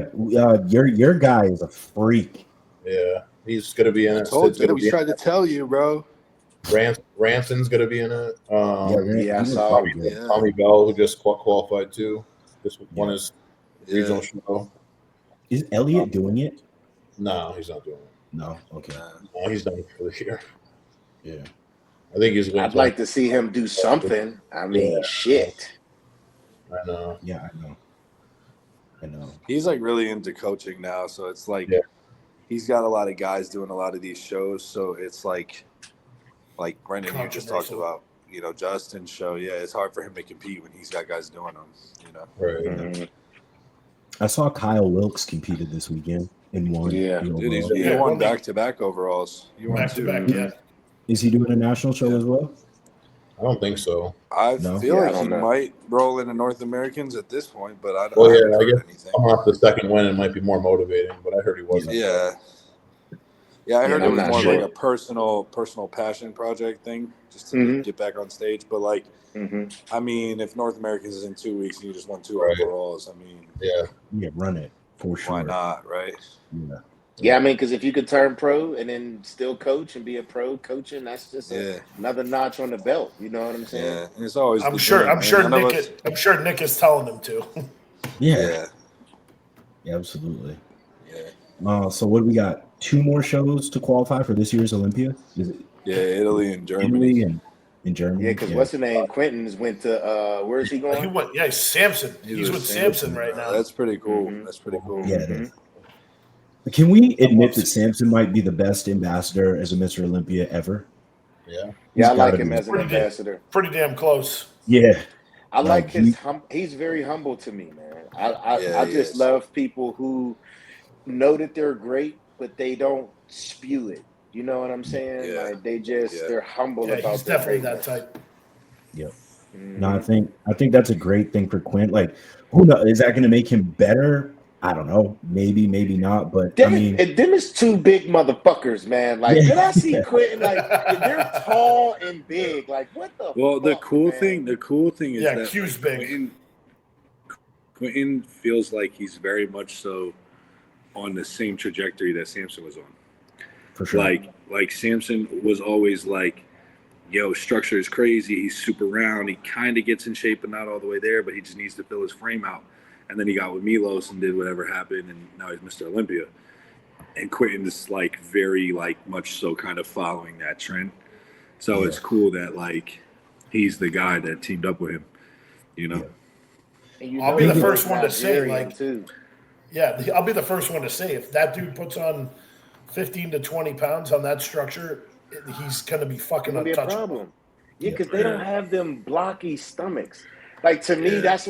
your guy is a freak. Yeah. He's going to be in it. Told Sid's you, gonna we be in tried to tell you, bro. Ranson's going to be in it. Yeah, I he saw looks him. good. Yeah. Tommy Bell, who just qualified too. This won his Yeah. regional show. Is Elliot doing it? No, he's not doing it. No. Okay. No, he's done for the year. Yeah. I think he's going I'd like to see him do something. I mean, Yeah. shit. I know. Yeah, I know. He's like really into coaching now, so it's like Yeah. he's got a lot of guys doing a lot of these shows, so it's like Brendan, you just talked Controversial. about, you know, Justin's show. Yeah, it's hard for him to compete when he's got guys doing them, you know. Right. Mhm. I saw Kyle Wilkes competed this weekend and won. Yeah. the Dude, overall. he Yeah, won well, back-to-back overalls. He won Back to two. back, yeah. Is he doing a national show Yeah. as well? I don't think so. I No? feel Yeah, I like don't he know. might roll into North Americans at this point, but I don't Well, I yeah, haven't I heard guess anything. Coming off the second win, it might be more motivating, but I heard he wasn't. Yeah. Yeah, I heard I'm it was not more sure. like a personal passion project thing, just to Mhm. get back on stage. But like, Mhm. I mean, if North Americans is in 2 weeks and you just won two Right. overalls, I mean, Yeah. Yeah, run it for sure. why not, right? Yeah. Yeah, I mean, because if you could turn pro and then still coach and be a pro coaching, that's just Yeah. another notch on the belt. You know what I'm saying? Yeah, and it's always. I'm the sure. dream, I'm man. sure None of Nick. us- I'm sure Nick is telling him to. Yeah. Yeah, Absolutely. yeah, So what do we got? 2 more shows to qualify for this year's Olympia? Is it yeah. Italy and Germany. Italy and in Germany? Yeah, because what's the name? Quentin's went to where is he He going? went. Yeah, he's Samson. He's with Samson right now. That's pretty cool. Mhm. That's pretty cool. Yeah, it is. Can we admit that Samson might be the best ambassador as a Mr. Olympia ever? Yeah. Yeah, I He's like gotta him be. as an Pretty good. ambassador. Pretty damn close. Yeah. I like his he's very humble to me, man. I just love people who know that they're great, but they don't spew it. You know what I'm saying? Yeah. Like they're humble Yeah, about he's their definitely greatness. that type. Yep. Mhm. No, I think that's a great thing for Quint. Like, who knows? Is that going to make him better? I don't know. Maybe not. But I mean, them is two big motherfuckers, man. Like, did I see Quentin? Like, they're tall and big. Like, what the? Well, fuck, the cool thing is Yeah, that Q's big. Quentin feels like he's very much so on the same trajectory that Samson was on. for sure. Like Samson was always like, yo, structure is crazy. He's super round. He kind of gets in shape, but not all the way there. But he just needs to fill his frame out. And then he got with Milos and did whatever happened, and now he's Mr. Olympia. And Quentin is like very like much so kind of following that trend. So it's cool that like he's the guy that teamed up with him. You know. And I'll be the first one to say, Nigerian, like, too. yeah, I'll be the first one to say if that dude puts on 15 to 20 pounds on that structure, he's gonna be fucking It'll be a untouchable. problem. Yeah, because they don't have them blocky stomachs. Like, to me, that's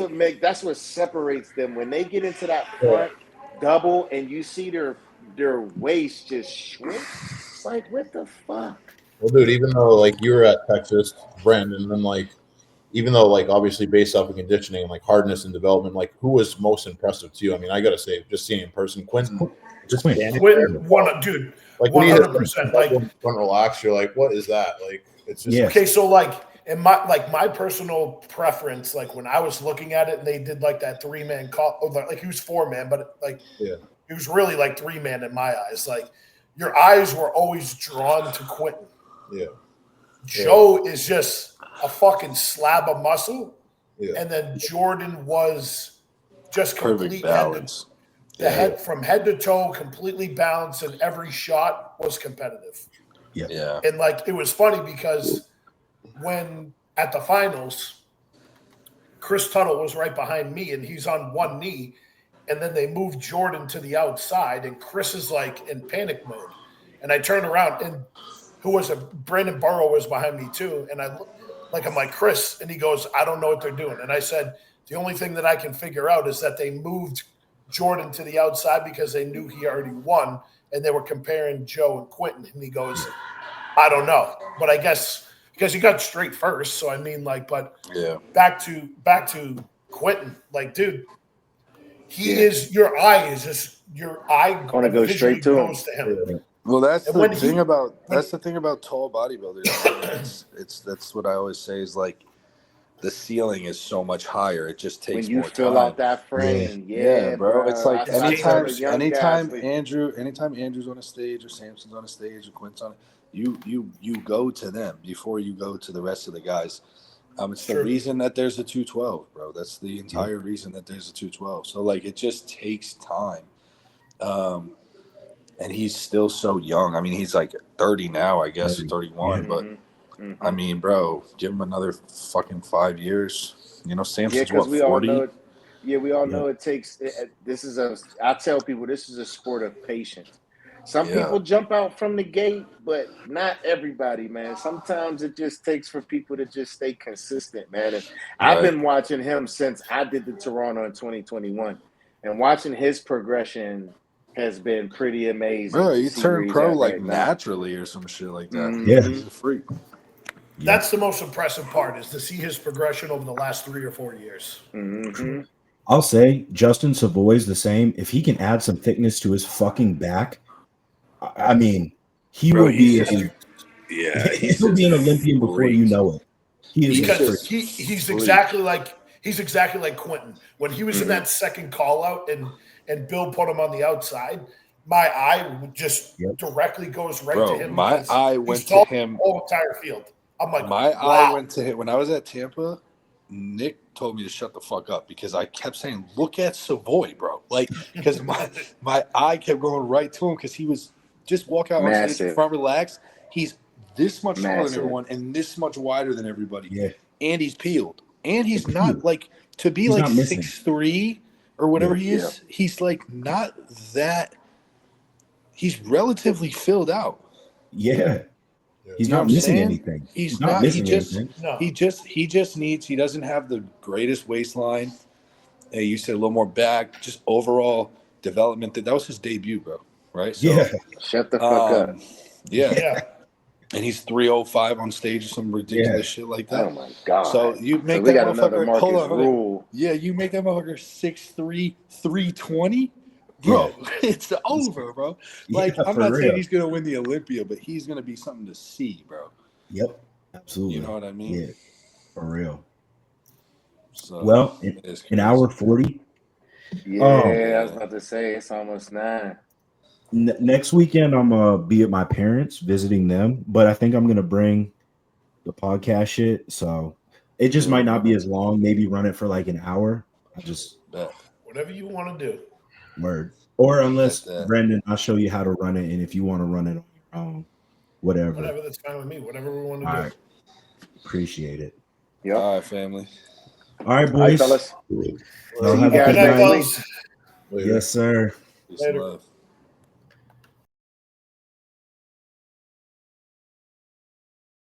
what separates them when they get into that front double and you see their waist just shrink. It's like, what the fuck? Well, dude, even though like you were at Texas, Brandon, and then like even though like obviously based off of conditioning and like hardness and development, like who was most impressive to you? I mean, I gotta say, just seeing in person, Quentin, just Quentin, dude, like 100%. Like, when relax, you're like, what is that? Like, it's just okay. So like, in my personal preference, like when I was looking at it and they did like that 3-man call, like he was 4-man, but like he was really like 3-man in my eyes. Like your eyes were always drawn to Quentin. Yeah. Joe is just a fucking slab of muscle. Yeah. And then Jordan was just complete balance. Head from head to toe, completely balanced, and every shot was competitive. Yeah. And like it was funny because when at the finals, Chris Tuttle was right behind me and he's on one knee. And then they moved Jordan to the outside and Chris is like in panic mode. And I turned around and Brandon Burrow was behind me too. And I'm like, Chris, and he goes, I don't know what they're doing. And I said, the only thing that I can figure out is that they moved Jordan to the outside because they knew he already won. And they were comparing Joe and Quentin. And he goes, I don't know. But I guess because he got straight first. So I mean, like, but back to Quentin, like, dude, he is your eye gonna go straight to him. Well, that's the thing about tall bodybuilders. That's what I always say is like the ceiling is so much higher. It just takes more time. When you fill out that frame, bro. It's like anytime Andrew's on a stage or Samson's on a stage or Quint's on it, you go to them before you go to the rest of the guys. It's the reason that there's a 212, bro. That's the entire reason that there's a 212. So like it just takes time. And he's still so young. I mean, he's like 30 now, I guess, 31. But I mean, bro, give him another fucking 5 years. You know, Samson's what, 40? We all know it takes. I tell people this is a sport of patience. Some people jump out from the gate, but not everybody, man. Sometimes it just takes for people to just stay consistent, man. And I've been watching him since I did the Toronto in 2021, and watching his progression has been pretty amazing. Bro, you turned pro like naturally or some shit like that. Mm-hmm. Yeah, he's a freak. That's the most impressive part is to see his progression over the last 3 or 4 years. Mm-hmm. I'll say Justin Savoy's the same. If he can add some thickness to his fucking back, I mean, he'll be an Olympian before you know it. He's exactly like Quentin. When he was in that second call out and Bill put him on the outside, my eye would just directly goes right to him. My eye went to him the whole entire field. I'm like, eye went to him when I was at Tampa. Nick told me to shut the fuck up because I kept saying, "Look at Savoy, bro!" Like because my eye kept going right to him because he was just walk out on stage front relax. He's this much taller than everyone and this much wider than everybody. Yeah, and he's peeled, and he's not like to be like 6'3" or whatever he is. He's like not that. He's relatively filled out. Yeah. He's You know not what I'm missing saying? anything. He's not. missing anything. No. He just needs. He doesn't have the greatest waistline. Hey, you said a little more back. Just overall development. That was his debut, bro. Right? So, Yeah. Shut the fuck up. Yeah. Yeah. And he's 305 on stage or some ridiculous shit like that. Oh my god. So you make we that got another motherfucker. Marcus Hold on. Rule. Yeah, you make that motherfucker 6'3", 320. Bro, it's over, bro. Like, I'm for not saying real. he's gonna win the Olympia, but he's gonna be something to see, bro. Yep. Absolutely. You know what I mean? Yeah. For real. So Well, it's an crazy. hour 40. Yeah, I was about to say it's almost 9. Next weekend, I'm gonna be at my parents visiting them, but I think I'm gonna bring the podcast shit. So it just might not be as long. Maybe run it for like an hour. I just Whatever you want to do. word. Or unless that. Brendan, I'll show you how to run it, and if you want to run it on your own, whatever. Whatever, that's fine with me. Whatever we want to All do. right. Appreciate it. Yep. All right, family. All right, All right, boys. fellas. Y'all See have you a guys good Good night, night. fellas. Yes, sir. Peace Later. and love.